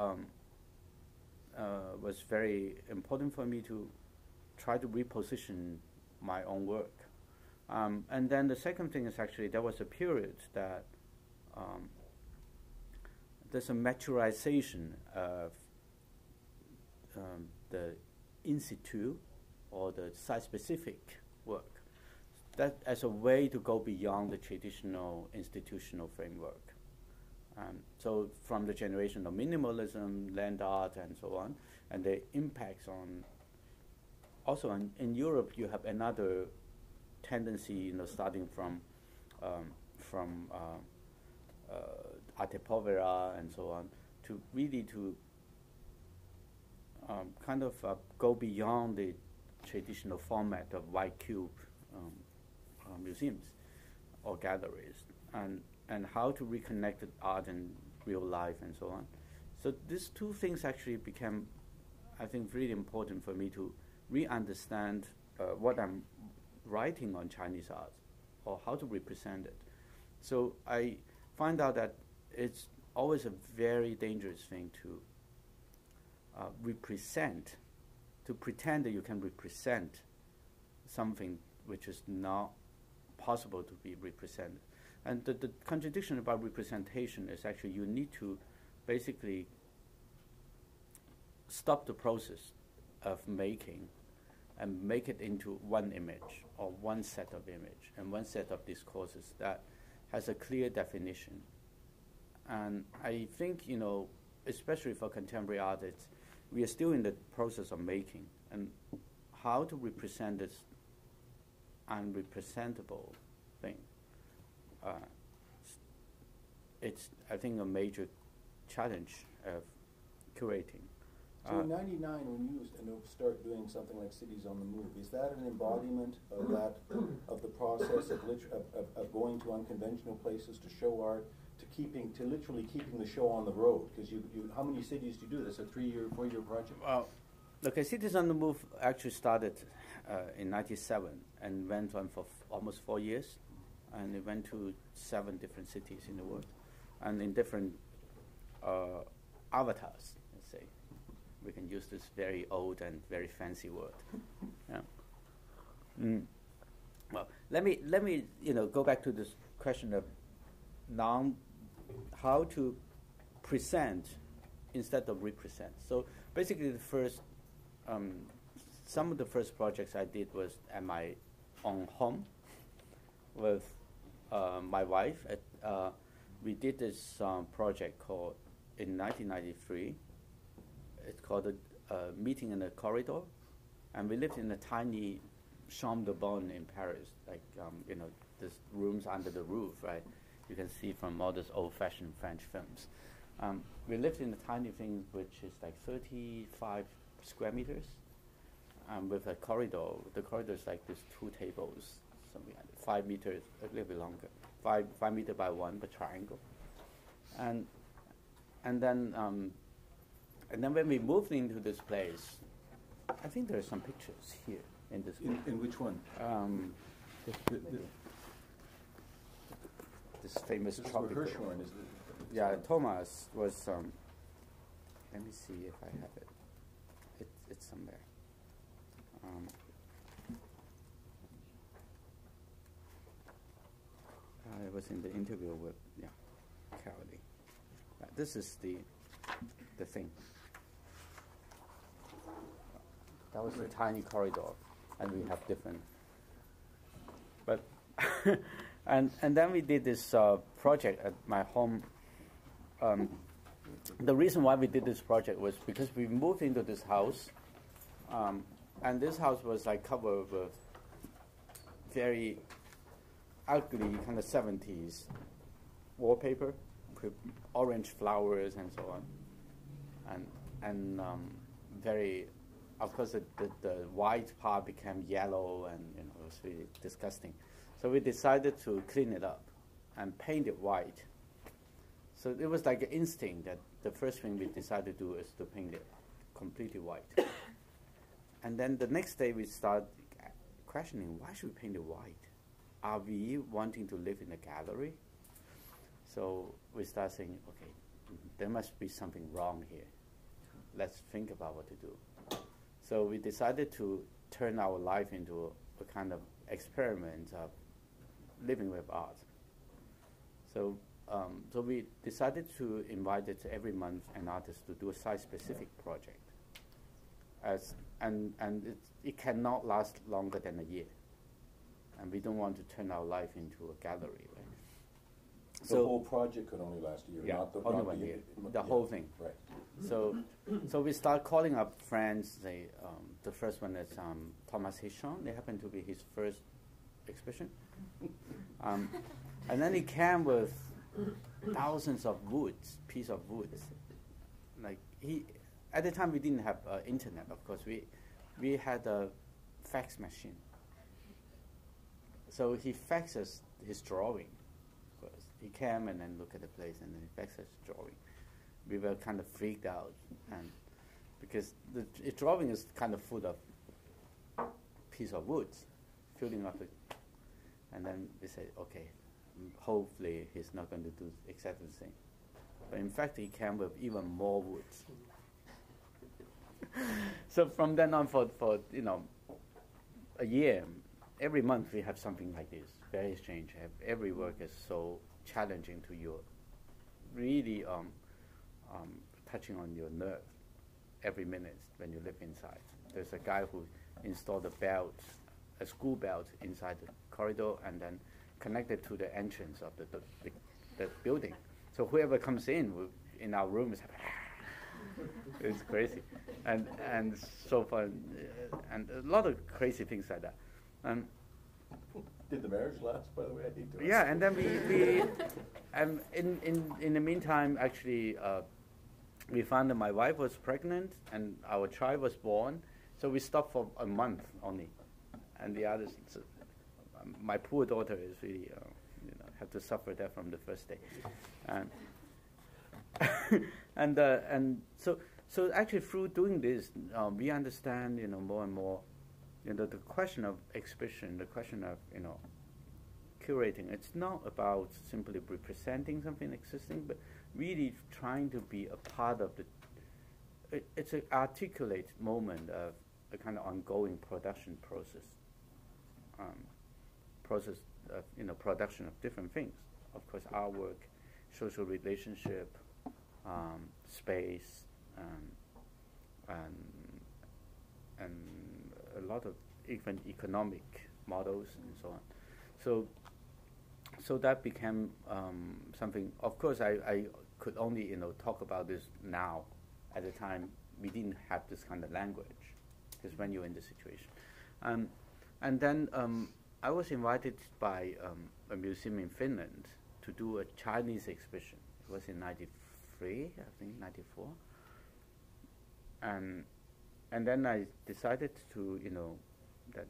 was very important for me to try to reposition my own work. And then the second thing is actually there was a period that there's a maturization of the in situ or the site-specific work, that as a way to go beyond the traditional institutional framework. So from the generation of minimalism, land art, and so on, and the impacts on, also in Europe, you have another tendency, starting from arte povera and so on, to really kind of go beyond the traditional format of white cube museums or galleries, and how to reconnect art and real life and so on. So these two things actually became, I think, really important for me to re-understand what I'm writing on Chinese art or how to represent it. So I find out that it's always a very dangerous thing to represent, to pretend that you can represent something which is not possible to be represented. And the contradiction about representation is actually you need to basically stop the process of making and make it into one image or one set of image and one set of discourses that has a clear definition. And I think, especially for contemporary artists, we are still in the process of making, and how to represent this unrepresentable thing. It's, I think, a major challenge of curating. So in '99, when you start doing something like Cities on the Move, is that an embodiment of that, of the process of going to unconventional places to show art, to literally keeping the show on the road? Because you how many cities do you do this? A 3-year, 4-year project? Well, okay, Cities on the Move actually started in '97 and went on for almost 4 years, and it went to 7 different cities in the world, and in different avatars. Let's say, we can use this very old and very fancy word. Yeah. Well, let me go back to this question of how to present instead of represent. So basically, the first some of the first projects I did was at my own home with my wife. We did this project called in 1993. It's called a Meeting in the Corridor, and we lived in a tiny chambre de bonne in Paris, like there's rooms under the roof, right? You can see from all those old-fashioned French films. We lived in a tiny thing which is like 35 square meters, with a corridor. The corridor is like these 2 tables, something like that, 5 meters, a little bit longer, 5 meter by 1, but triangle. And then when we moved into this place, I think there are some pictures here in this. In which one? This famous tropical. Hirshhorn is Yeah, Thomas was. Let me see if I have it. It's somewhere. I was in the interview with Carolee. This is the thing. That was a tiny corridor, and we have different. But and then we did this project at my home. the reason why we did this project was because we moved into this house, and this house was like covered with very ugly kind of 70s wallpaper with orange flowers and so on, and very, of course, the white part became yellow, and it was really disgusting. So we decided to clean it up and paint it white. So it was like an instinct that the first thing we decided to do is to paint it completely white. And then the next day we started questioning, why should we paint it white? Are we wanting to live in a gallery? So we start saying, okay, there must be something wrong here. Let's think about what to do. So we decided to turn our life into a kind of experiment of living with art. So so we decided to invite it every month an artist to do a site-specific project. And it cannot last longer than a year. And we don't want to turn our life into a gallery, right? The whole project could only last a year, yeah, not only 1 year. The whole thing. Right. So we start calling up friends. The first one is Thomas Hichon. They happen to be his first exhibition. And then he came with thousands of pieces of woods. Like at the time we didn't have internet, of course. We had a fax machine. So he faxes his drawing. He came and then looked at the place and then he faxed his drawing. We were kind of freaked out, and because the drawing is kind of full of piece of woods, filling up it. And then we said, okay, hopefully he's not going to do exactly the same. But in fact, he came with even more woods. So from then on, for a year, every month we have something like this. Very strange. Every work is so challenging to you, really touching on your nerve every minute when you live inside. There's a guy who installed a school belt inside the corridor and then connected to the entrance of the building. So whoever comes in our room is it's crazy, and so fun, and a lot of crazy things like that. Did the marriage last, by the way? I hate to yeah, and then in the meantime, actually, we found that my wife was pregnant and our child was born, so we stopped for a month only, and the others, my poor daughter is really, had to suffer that from the first day, and so actually through doing this, we understand, more and more. The question of exhibition, the question of curating, it's not about simply representing something existing, but really trying to be a part of it's an articulate moment of a kind of ongoing production process of production of different things. Of course, artwork, social relationship, space, and a lot of even economic models and so on. So that became something. Of course, I could only talk about this now. At the time, we didn't have this kind of language, because when you're in the situation, and then I was invited by a museum in Finland to do a Chinese exhibition. It was in '93, I think '94, and then I decided to, that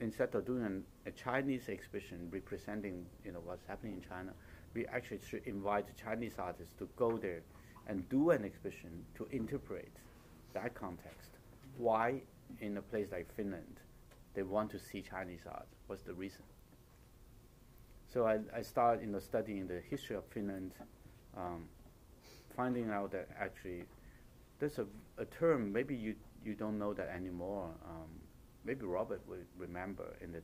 instead of doing a Chinese exhibition representing, what's happening in China, we actually should invite Chinese artists to go there and do an exhibition to interpret that context. Why, in a place like Finland, they want to see Chinese art? What's the reason? So I started, studying the history of Finland, finding out that actually there's a term, maybe you don't know that anymore. Maybe Robert will remember in the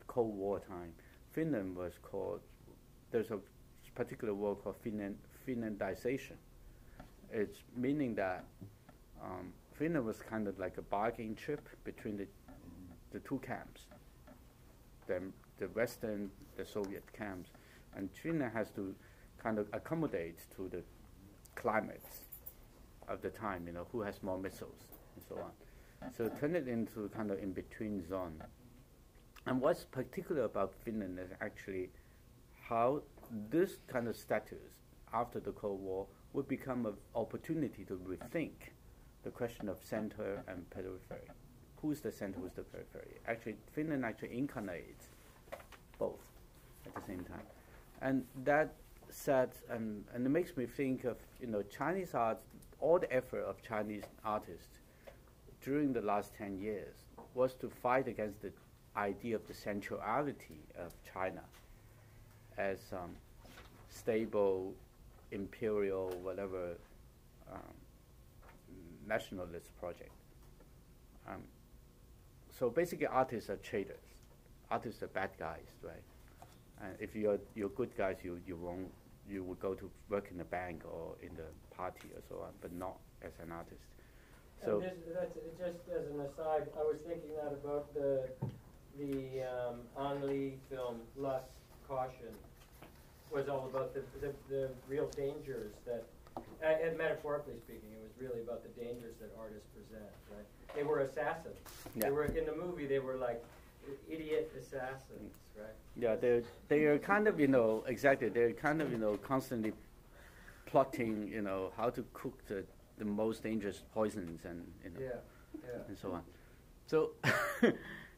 Cold War time, Finland was called, there's a particular word called Finlandization. It's meaning that Finland was kind of like a bargaining chip between the two camps, the Western, the Soviet camps, and Finland has to kind of accommodate to the climates of the time, who has more missiles and so on. So turn it into kind of in-between zone. And what's particular about Finland is actually how this kind of status after the Cold War would become an opportunity to rethink the question of center and periphery. Who's the center, who's the periphery? Actually, Finland actually incarnates both at the same time. And that said, and it makes me think of, Chinese art, all the effort of Chinese artists during the last 10 years was to fight against the idea of the centrality of China as stable, imperial, whatever, nationalist project. So basically, artists are traitors. Artists are bad guys, right? And if you're good guys, you will go to work in the bank or in the party or so on, but not as an artist. So that's just as an aside, I was thinking that about the Ang Lee film Lust, Caution was all about the real dangers that, and metaphorically speaking, it was really about the dangers that artists present, right? They were assassins. Yeah. They were in the movie. They were like idiot assassins, right? Yeah, they are kind of exactly. They're kind of constantly plotting how to cook the most dangerous poisons and and so on. So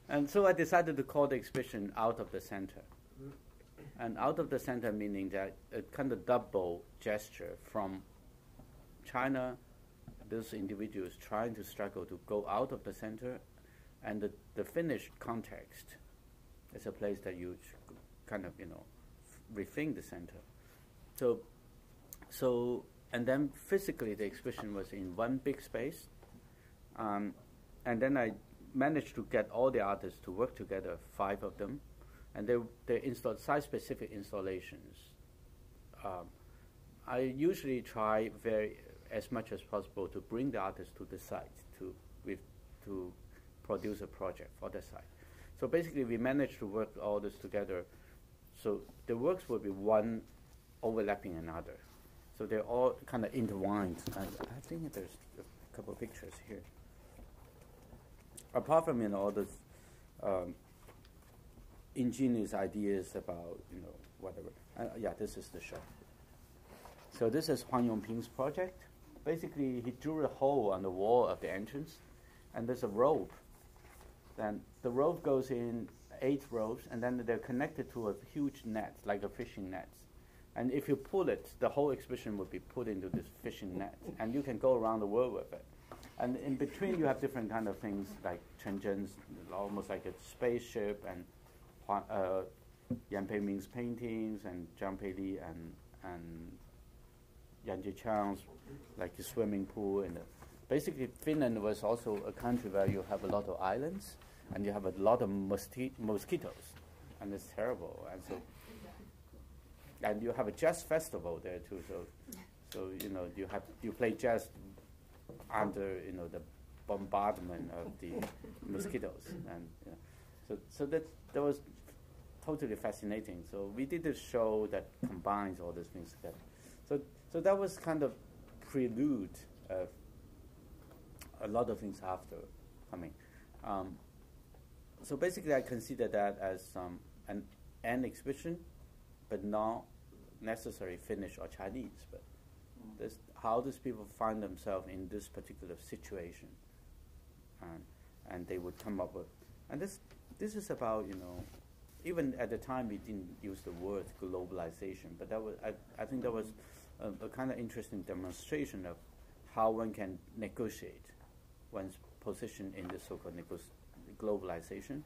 and so I decided to call the exhibition Out of the Center. And out of the center meaning that a kind of double gesture from China, those individuals trying to struggle to go out of the center, and the Finnish context is a place that you kind of rethink the center. So and then physically the exhibition was in one big space, and then I managed to get all the artists to work together, 5 of them, and they installed site-specific installations. I usually try as much as possible to bring the artists to the site to produce a project for the site. So basically, we managed to work all this together. So the works will be one overlapping another. So they're all kind of intertwined. And I think there's a couple of pictures here. Apart from all this ingenious ideas about whatever. This is the show. So this is Huang Yongping's project. Basically, he drew a hole on the wall of the entrance, and there's a rope. Then the rope goes in 8 ropes, and then they're connected to a huge net, like a fishing net. And if you pull it, the whole exhibition would be put into this fishing net, and you can go around the world with it. And in between, you have different kind of things like Chenzhen's, almost like a spaceship, and Yan Peiming's paintings, and Zhang Peili and Yan Jichang's, like the swimming pool. And basically, Finland was also a country where you have a lot of islands, and you have a lot of mosquitoes, and it's terrible. And so, and you have a jazz festival there too. So you play jazz under the bombardment of the mosquitoes, and so that was totally fascinating. So we did a show that combines all these things together. So that was kind of prelude of a lot of things after coming. So basically, I consider that as an exhibition, but not necessarily Finnish or Chinese, but how these people find themselves in this particular situation, and they would come up with. And this is about even at the time we didn't use the word globalization, but that was I think that was a kind of interesting demonstration of how one can negotiate one's position in this so-called globalization.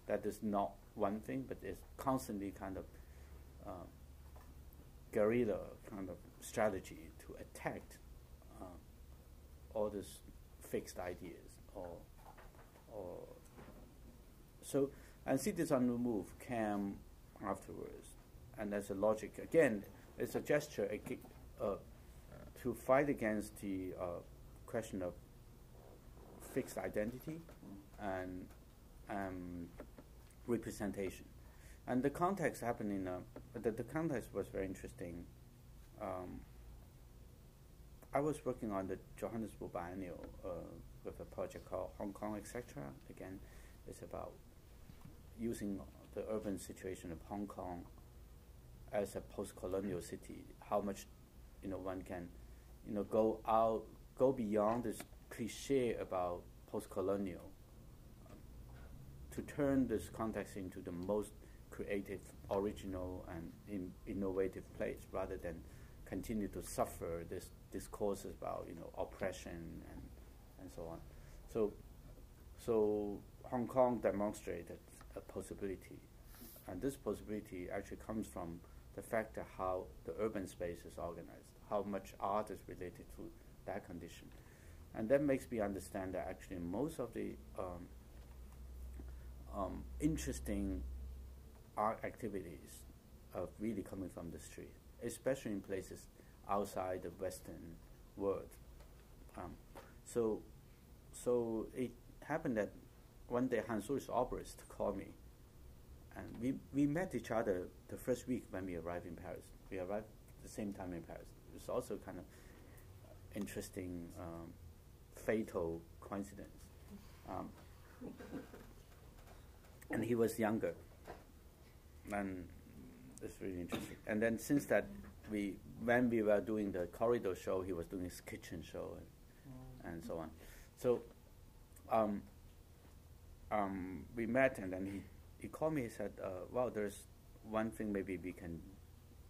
That is not one thing, but it's constantly kind of guerrilla kind of strategy to attack all these fixed ideas, or so. And see this on the move came afterwards, and as a logic again, it's a gesture to fight against the question of fixed identity and representation. And the context happened the context was very interesting. I was working on the Johannesburg Biennial with a project called Hong Kong, etc. Again, it's about using the urban situation of Hong Kong as a post-colonial city. How much, one can, go beyond this cliche about post-colonial to turn this context into the most creative, original, and innovative place, rather than continue to suffer this discourses about oppression and so on. So Hong Kong demonstrated a possibility, and this possibility actually comes from the fact that how the urban space is organized, how much art is related to that condition, and that makes me understand that actually most of the interesting art activities are really coming from the street, especially in places outside the Western world. So it happened that one day Hanru's arborist called me, and we met each other the first week when we arrived in Paris. We arrived at the same time in Paris. It was also kind of interesting, fatal coincidence. And he was younger, and it's really interesting. And then since that, when we were doing the corridor show, he was doing his kitchen show and so on. So we met, and then he called me. He said, "Well, there's one thing maybe we can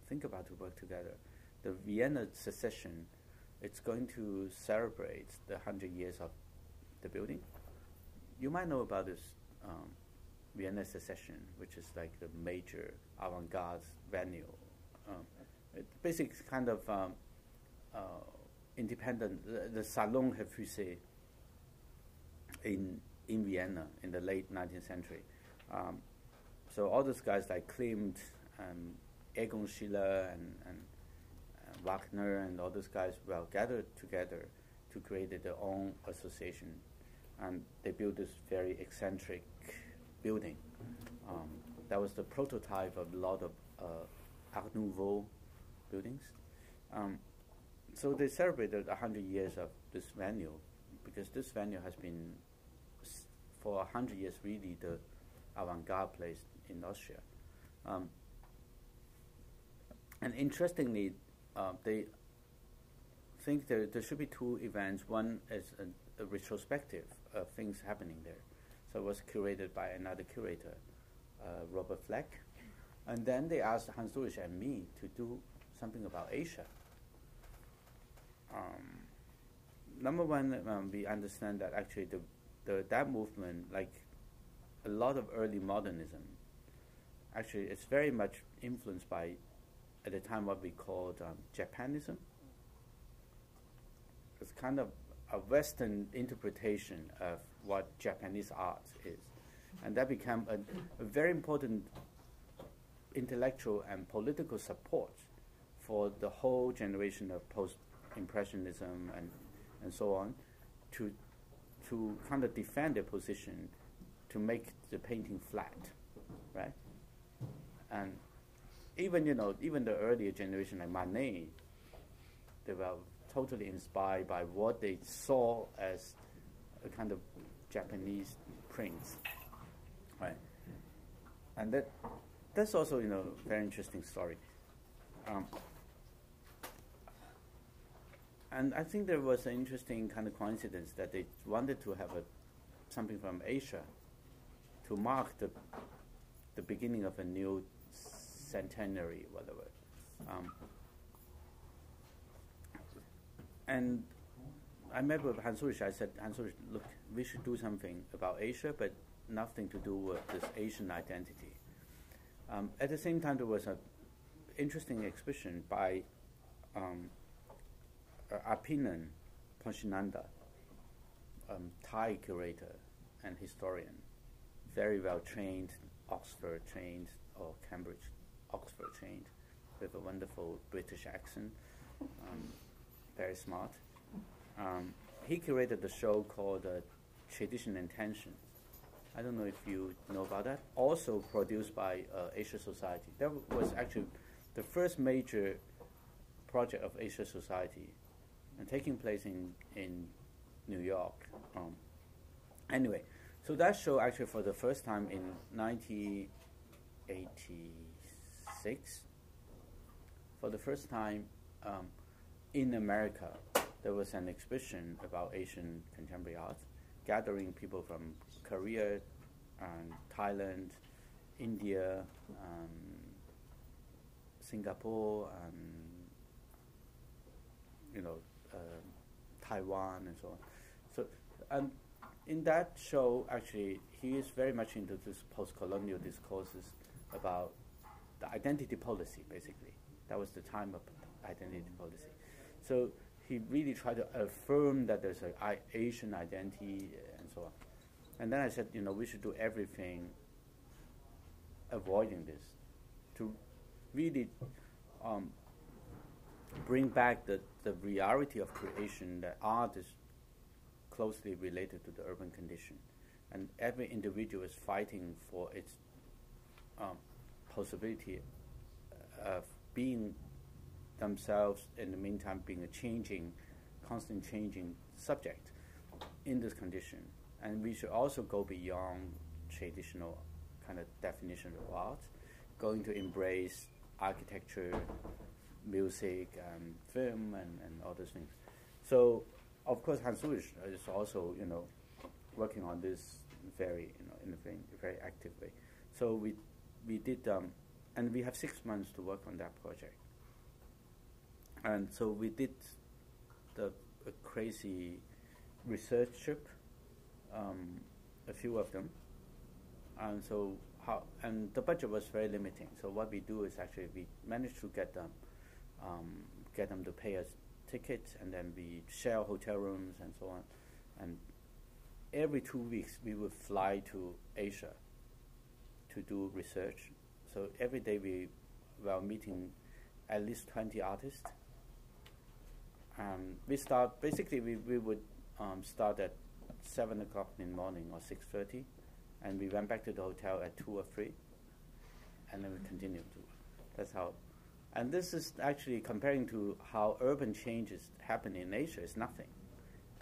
think about to work together. The Vienna Secession, it's going to celebrate the 100 years of the building. You might know about this Vienna Secession, which is like the major avant-garde venue. It's basically kind of independent, the Salon Refusé in Vienna in the late 19th century. So all those guys like Klimt and Egon Schiele and Wagner and all those guys gathered together to create their own association, and they built this very eccentric building. That was the prototype of a lot of Art Nouveau buildings. So they celebrated 100 years of this venue, because this venue has been for 100 years really the avant-garde place in Austria. And interestingly, they think there should be two events. One is a retrospective of things happening there. So it was curated by another curator, Robert Fleck. And then they asked Hans-Ulrich and me to do something about Asia. Number one, we understand that actually that movement, like a lot of early modernism, actually it's very much influenced by, at the time, what we called Japanism. It's kind of a Western interpretation of what Japanese art is. And that became a very important intellectual and political support for the whole generation of post-impressionism and so on, to kind of defend their position, to make the painting flat, right? And even the earlier generation like Manet, they were totally inspired by what they saw as a kind of Japanese prints, right? And that's also a very interesting story. And I think there was an interesting kind of coincidence that they wanted to have something from Asia to mark the beginning of a new centenary, whatever. And I met with Hans-Ulrich. I said, Hans-Ulrich, look, we should do something about Asia, but nothing to do with this Asian identity. At the same time, there was an interesting exhibition by Arpinan Ponchinanda, Thai curator and historian, very well trained, Oxford trained, or Cambridge, Oxford trained, with a wonderful British accent, very smart. He curated the show called Tradition and Tension. I don't know if you know about that. Also produced by Asia Society. That was actually the first major project of Asia Society and taking place in New York. Anyway, so that show actually for the first time in 1986, for the first time in America, there was an exhibition about Asian contemporary art, gathering people from Korea, Thailand, India, Singapore, Taiwan, and so on. So, in that show, actually, he is very much into this post-colonial discourses about the identity policy, basically. That was the time of identity policy. So he really tried to affirm that there's an Asian identity and so on. And then I said, we should do everything avoiding this, to really bring back the reality of creation, that art is closely related to the urban condition, and every individual is fighting for its possibility of being themselves, in the meantime being a constant changing subject in this condition. And we should also go beyond traditional kind of definition of art, going to embrace architecture, music, film, and all those things. So, of course, Hanru is also, working on this very, in a very active way. So we did, and we have 6 months to work on that project. And so we did a crazy research trip, a few of them. And so the budget was very limiting. So what we do is actually we managed to get them to pay us tickets, and then we share hotel rooms and so on. And every 2 weeks we would fly to Asia to do research. So every day we were meeting at least 20 artists. We would start at 7 o'clock in the morning or 6:30, and we went back to the hotel at 2 or 3, and then we continued to work. That's how. And this is actually comparing to how urban changes happen in Asia is nothing.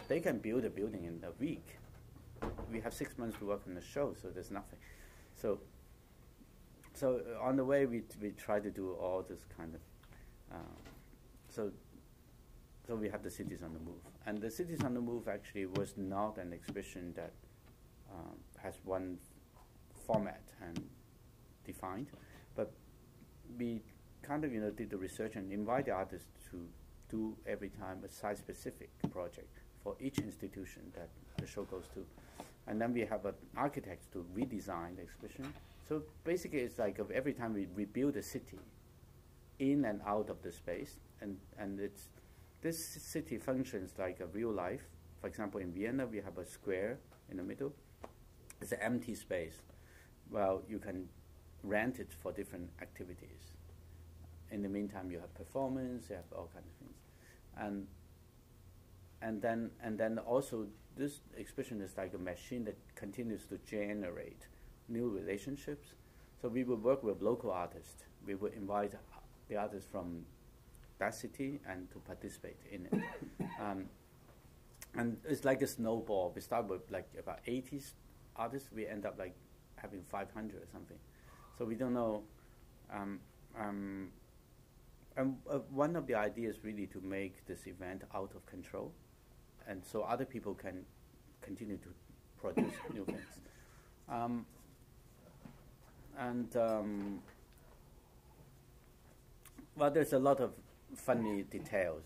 They can build a building in a week. We have 6 months to work on the show, so there's nothing. So on the way we try to do all this kind of. So we have the Cities on the Move, and the Cities on the Move actually was not an exhibition that has one format and defined, but we kind of did the research and invite the artists to do every time a site-specific project for each institution that the show goes to, and then we have an architect to redesign the exhibition. So basically, it's like every time we rebuild a city, in and out of the space, and this city functions like a real life. For example, in Vienna, we have a square in the middle. It's an empty space. Well, you can rent it for different activities. In the meantime, you have performance, you have all kinds of things, and then also this exhibition is like a machine that continues to generate new relationships. So we will work with local artists. We will invite the artists from that city and to participate in it. And it's like a snowball. We start with like about 80 artists. We end up like having 500 or something. So we don't know. And one of the ideas really to make this event out of control, and so other people can continue to produce new things. Well, there's a lot of funny details.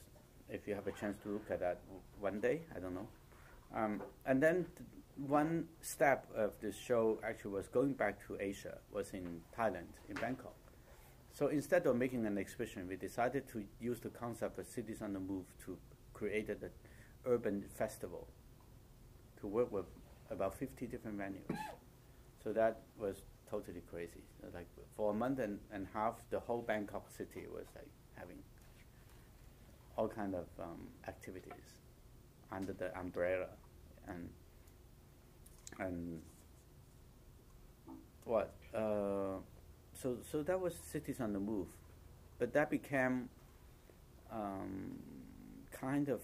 If you have a chance to look at that one day, I don't know. And then one step of this show actually was going back to Asia, was in Thailand, in Bangkok. So instead of making an exhibition, we decided to use the concept of Cities on the Move to create an urban festival, to work with about 50 different venues. So that was totally crazy. Like for a month and a half, the whole Bangkok city was like having all kind of activities under the umbrella, and what? So that was Cities on the Move, but that became kind of,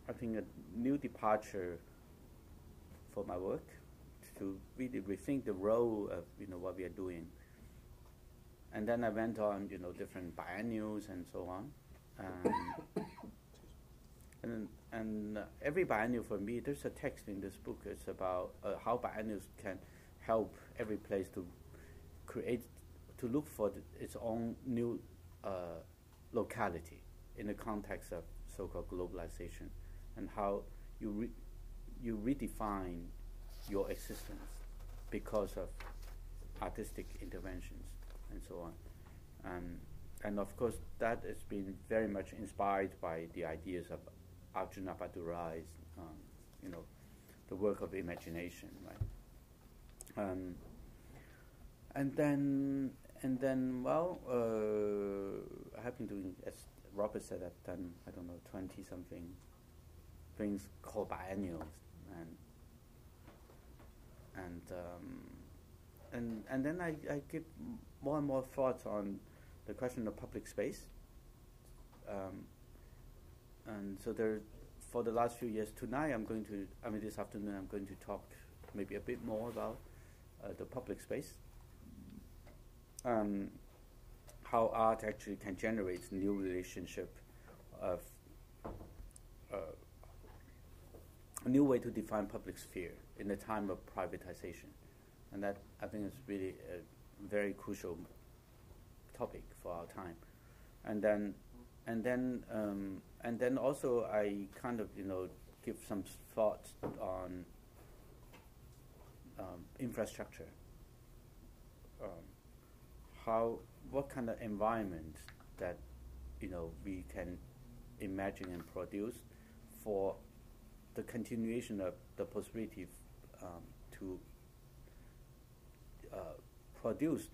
I think, a new departure for my work, to really rethink the role of what we are doing. And then I went on, different biennials and so on. And every biennial for me, there's a text in this book. It's about how biennials can help every place to look for its own new locality in the context of so-called globalization, and how you redefine your existence because of artistic interventions and so on. And of course, that has been very much inspired by the ideas of Arjuna Badurai's, the work of imagination, right? And then, well, I have been doing, as Robert said, I've done, 20-something things called biennials, and then I give more and more thoughts on the question of public space. And so for the last few years, this afternoon I'm going to talk maybe a bit more about the public space. How art actually can generate new relationship of a new way to define public sphere in the time of privatization. And that, I think, is really a very crucial topic for our time. And then also I kind of give some thoughts on infrastructure. What kind of environment that we can imagine and produce for the continuation of the possibility to produce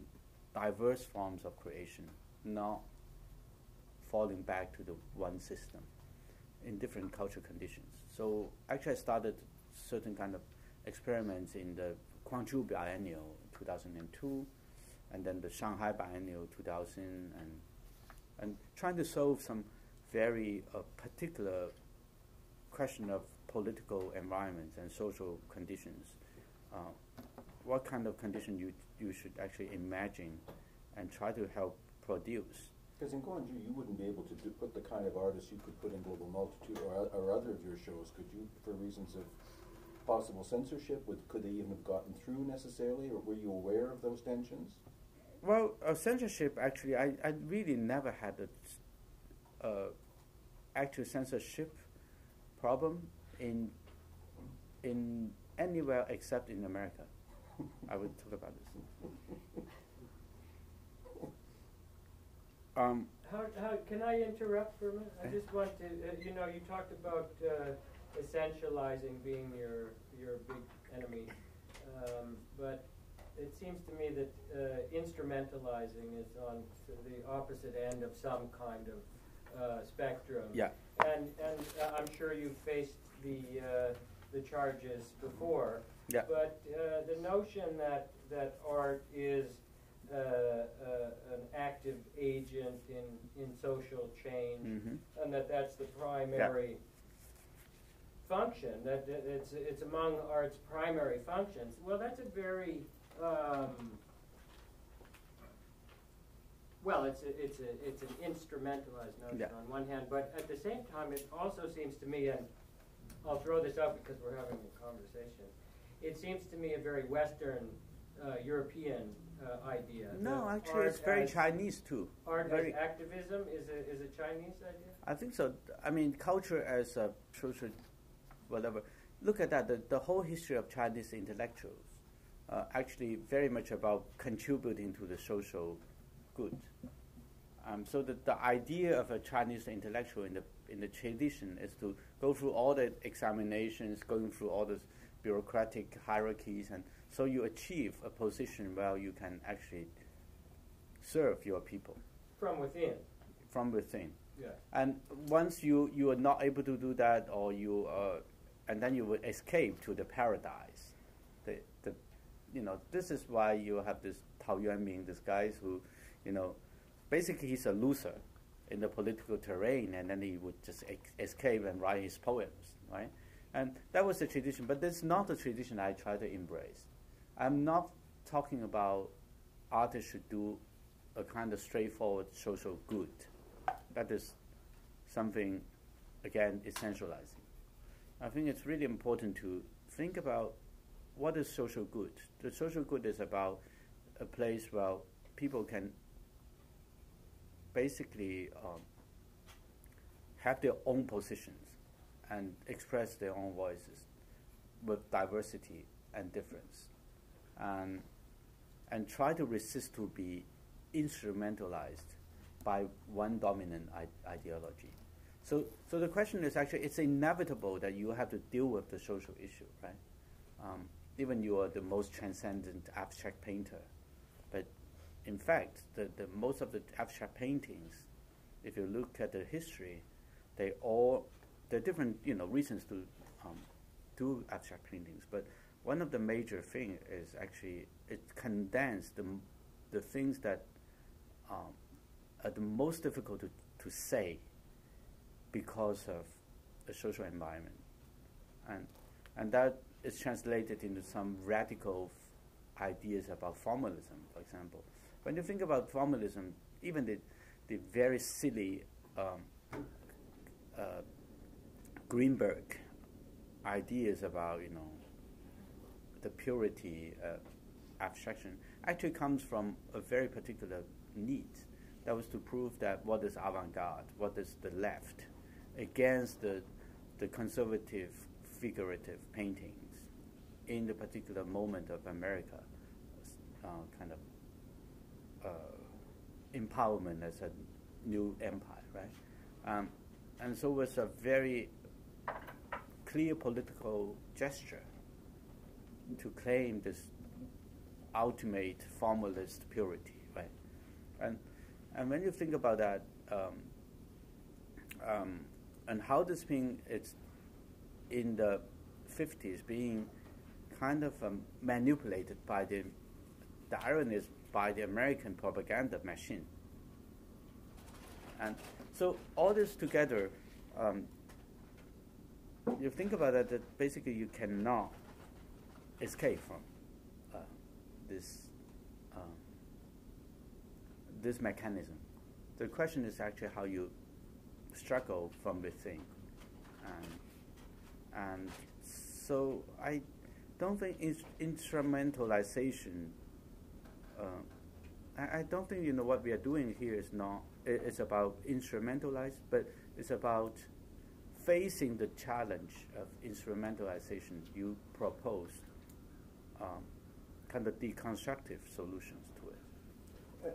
diverse forms of creation, not falling back to the one system in different cultural conditions. So actually I started certain kind of experiments in the Guangzhou Biennial 2002, and then the Shanghai Biennial 2000, and trying to solve some very particular question of political environments and social conditions. What kind of condition you should actually imagine and try to help produce. Because in Guangzhou, you wouldn't be able to put the kind of artists you could put in Global Multitude or other of your shows, could you, for reasons of possible censorship? Could they even have gotten through necessarily, or were you aware of those tensions? Well, censorship, actually, I really never had a actual censorship problem in anywhere except in America. I would talk about this. How can I interrupt for a minute? I just want to, you talked about essentializing being your big enemy, but it seems to me that instrumentalizing is on the opposite end of some kind of spectrum. Yeah. And I'm sure you've faced the charges before. Yeah. But the notion that art is an active agent in social change, mm-hmm. and that's the primary function, that it's among art's primary functions. Well, that's a very it's an instrumentalized notion on one hand, but at the same time, it also seems to me, and I'll throw this out because we're having a conversation, it seems to me a very Western European idea. No, actually, it's very Chinese too. Art as activism is a Chinese idea? I think so. I mean, culture as a social, whatever. Look at that. The whole history of Chinese intellectuals actually very much about contributing to the social good. So the idea of a Chinese intellectual in the tradition is to go through all the examinations, going through all the bureaucratic hierarchies, and so you achieve a position where you can actually serve your people. From within. From within. Yeah. And once you are not able to do that, or and then you will escape to the paradise. This is why you have this Tao Yuanming, this guy who, basically he's a loser in the political terrain, and then he would just escape and write his poems, right? And that was the tradition, but that's not the tradition I try to embrace. I'm not talking about artists should do a kind of straightforward social good. That is something, again, essentializing. I think it's really important to think about what is social good. The social good is about a place where people can basically have their own positions and express their own voices with diversity and difference, and try to resist to be instrumentalized by one dominant ideology. So the question is actually, it's inevitable that you have to deal with the social issue, right? Even you are the most transcendent abstract painter, but in fact, the most of the abstract paintings, if you look at the history, there are different reasons to do abstract paintings. But one of the major things is actually it condensed the things that are the most difficult to say because of the social environment, and that is translated into some radical ideas about formalism, for example. When you think about formalism, even the very silly Greenberg ideas about the purity abstraction actually comes from a very particular need. That was to prove that what is avant-garde, what is the left, against the conservative figurative paintings in the particular moment of America, kind of empowerment as a new empire, right? And so it was a very clear political gesture to claim this ultimate formalist purity, right? And when you think about that, and how this thing is in the 50s being kind of manipulated by the irony is by the American propaganda machine. And so all this together, you think about it, that basically you cannot escape from this mechanism. The question is actually how you struggle from within. And so I don't think instrumentalization, I don't think what we are doing here is not, it's about instrumentalize, but it's about facing the challenge of instrumentalization. You propose kind of deconstructive solutions to it.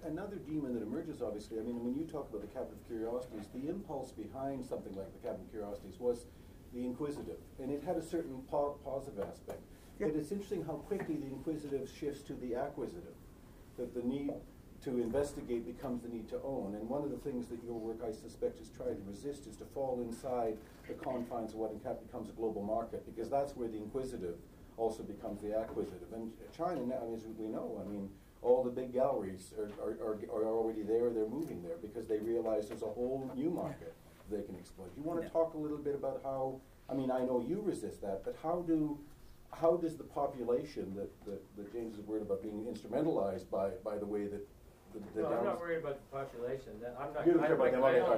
Another demon that emerges, obviously, I mean, when you talk about the Cabinet of Curiosities, the impulse behind something like the Cabinet of Curiosities was the inquisitive, and it had a certain positive aspect. Yeah. But it's interesting how quickly the inquisitive shifts to the acquisitive, that the need to investigate becomes the need to own. And one of the things that your work, I suspect, is trying to resist is to fall inside the confines of what in fact becomes a global market, because that's where the inquisitive also becomes the acquisitive. And China now, as we know, I mean, all the big galleries are already there, they're moving there, because they realize there's a whole new market they can exploit. Do you want to talk a little bit about how, I mean, I know you resist that, but how does the population that James is worried about being instrumentalized by the way that no, I'm not worried about the population. I don't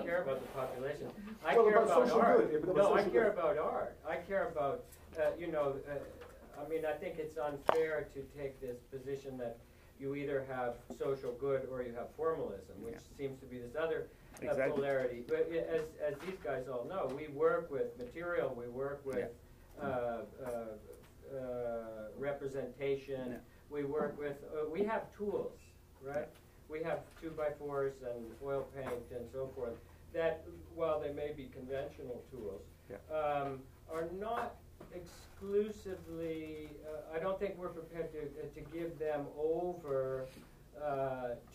care about the population. I care about art. Good, no, I care about art. I care about, I mean, I think it's unfair to take this position that you either have social good or you have formalism, which seems to be this other polarity. But as these guys all know, we work with material, we work with representation, we work with, we have tools, right? We have 2x4s and oil paint and so forth that, while they may be conventional tools, are not exclusively, I don't think we're prepared to give them over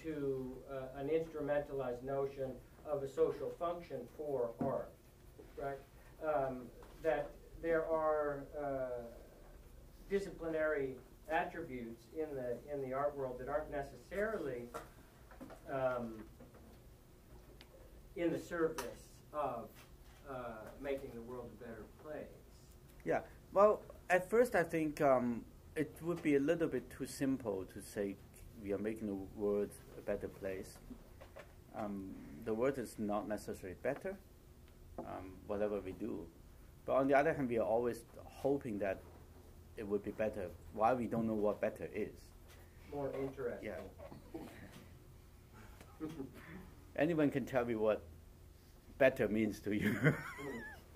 to an instrumentalized notion of a social function for art, right? That there are disciplinary attributes in the art world that aren't necessarily in the service of making the world a better place. Yeah. Well, at first I think it would be a little bit too simple to say we are making the world a better place. The world is not necessarily better, whatever we do. But on the other hand, we are always hoping that it would be better. Why we don't know what better is. More interesting. Yeah. Anyone can tell me what better means to you.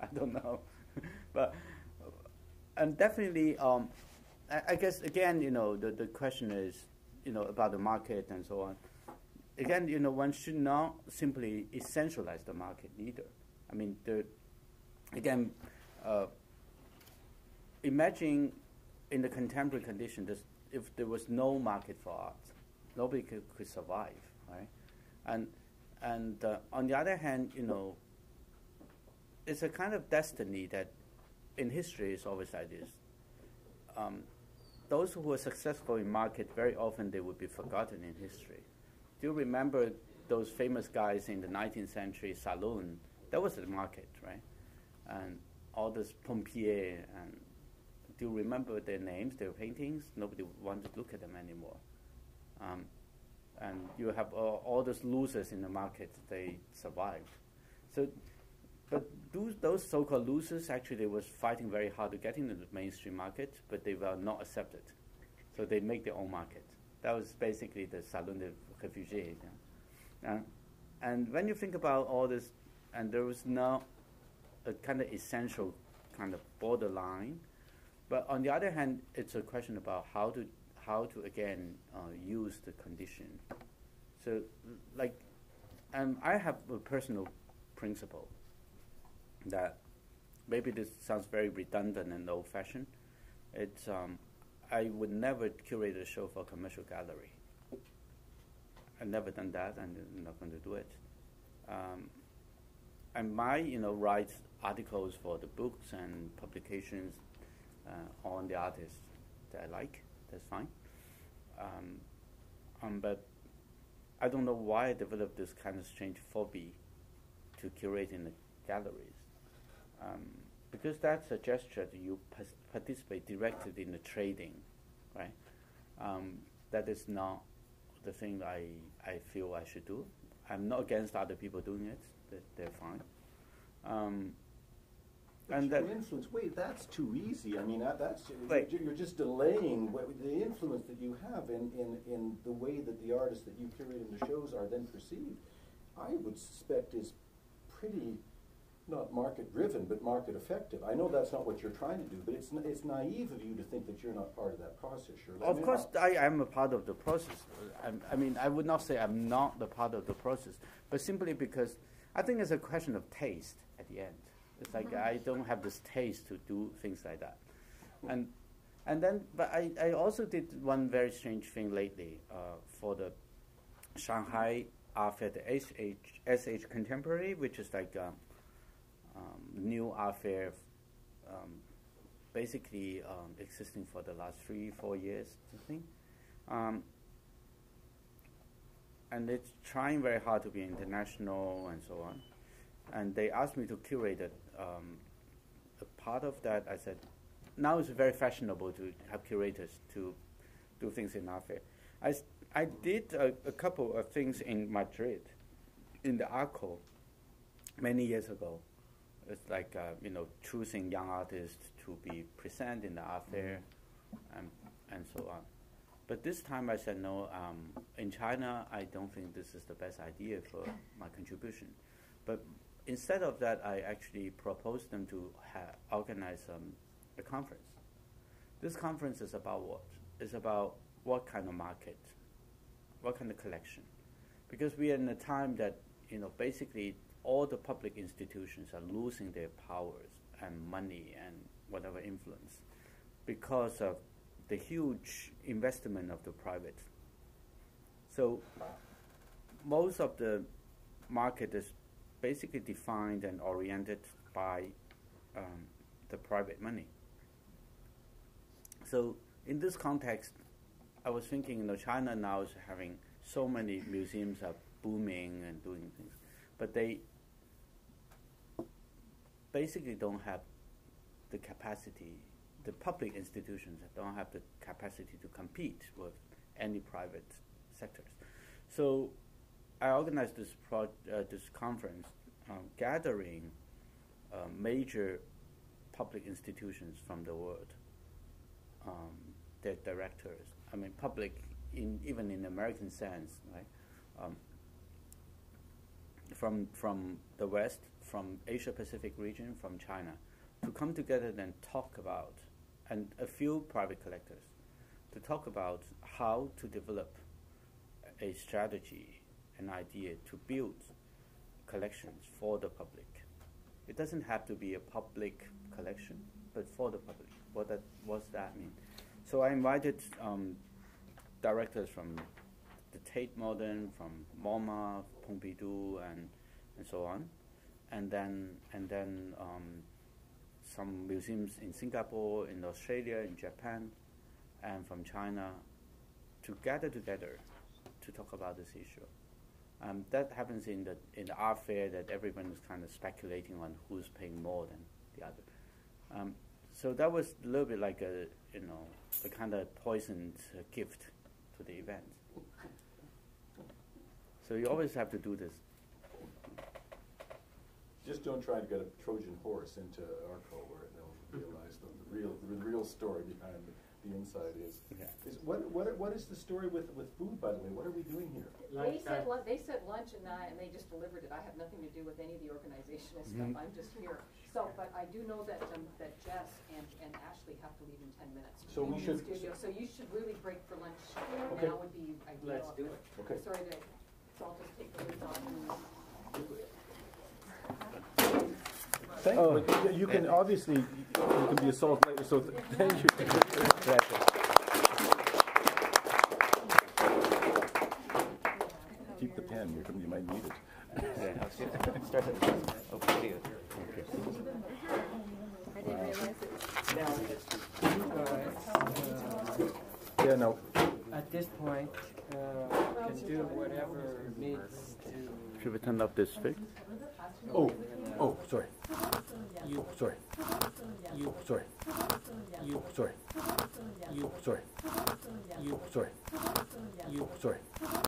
I don't know. But and definitely, I guess again, the question is, about the market and so on. Again, one should not simply essentialize the market either. I mean, imagine in the contemporary condition, if there was no market for art, nobody could survive, right? And on the other hand, it's a kind of destiny that in history is always like this. Those who were successful in market, very often they would be forgotten in history. Do you remember those famous guys in the 19th century saloon? That was the market, right? And all this Pompier, and do you remember their names, their paintings? Nobody wanted to look at them anymore. And you have all those losers in the market, they survived. So, but those so-called losers, actually they was fighting very hard to get into the mainstream market, but they were not accepted. So they make their own market. That was basically the Salon des Réfugiés. And when you think about all this, and there was now a kind of essential kind of borderline, but on the other hand, it's a question about how to again use the condition. So, I have a personal principle that maybe this sounds very redundant and old-fashioned. It's I would never curate a show for a commercial gallery. I've never done that, and I'm not going to do it. I might, write articles for the books and publications on the artists that I like. That's fine. But I don't know why I developed this kind of strange phobia to curate in the galleries. Because that's a gesture that you participate directly in the trading, right? That is not the thing I feel I should do. I'm not against other people doing it. They're fine. And that influence, that's too easy. I mean, you're just delaying the influence that you have in the way that the artists that you curate in the shows are then perceived. I would suspect is pretty, not market-driven, but market-effective. I know that's not what you're trying to do, but it's naive of you to think that you're not part of that process, surely. Of course, I am a part of the process. I mean, I would not say I'm not the part of the process, but simply because I think it's a question of taste at the end. It's like I don't have this taste to do things like that. And then, but I also did one very strange thing lately for the Shanghai Art Fair, the SH Contemporary, which is like new art fair, basically existing for the last 3-4 years, I think. And it's trying very hard to be international and so on. And they asked me to curate a part of that. I said, now it's very fashionable to have curators to do things in art fair. I did a couple of things in Madrid, in the Arco, many years ago. It's like, choosing young artists to be present in the art fair and so on. But this time I said, no, in China, I don't think this is the best idea for my contribution. But instead of that, I actually proposed them to organize a conference. This conference is about what? It's about what kind of market, what kind of collection. Because we are in a time that, basically all the public institutions are losing their powers and money and whatever influence because of the huge investment of the private. So most of the market is basically defined and oriented by the private money. So in this context, I was thinking, China now is having so many museums are booming and doing things. but they basically don't have the capacity. The public institutions don't have the capacity to compete with any private sectors. So I organized this conference, gathering major public institutions from the world, their directors. I mean, public even in the American sense, right? From the West, from Asia Pacific region, from China, to come together and talk about, and a few private collectors, to talk about how to develop a strategy, an idea to build collections for the public. It doesn't have to be a public collection, but for the public. What's that mean? So I invited directors from the Tate Modern, from MoMA, Pompidou, and so on, and then some museums in Singapore, in Australia, in Japan, and from China, to gather together to talk about this issue. That happens in the art fair, that everyone is kind of speculating on who's paying more than the other. So that was a little bit like a kind of poisoned gift to the event. So you always have to do this. Just don't try to get a Trojan horse into ARCO where they'll realize the real story behind the inside is. Yeah. What is the story with food, by the way? What are we doing here? They said lunch and they just delivered it. I have nothing to do with any of the organizational stuff. I'm just here. So, but I do know that that Jess and Ashley have to leave in 10 minutes. So we should. So you should really break for lunch. Okay. Now would be ideal. Let's do it. Okay. Sorry so I'll just take the lid off and But you can obviously you can be assaulted later. So thank you. Keep the pen. You might need it. Start it. Okay. I didn't realize it. Now, you guys, Yeah, no. at this point, can do whatever needs to. Should we turn up this fix? Oh, sorry. You, Sorry. you, Sorry. you, Sorry. you, Sorry. you, Sorry. you, Sorry.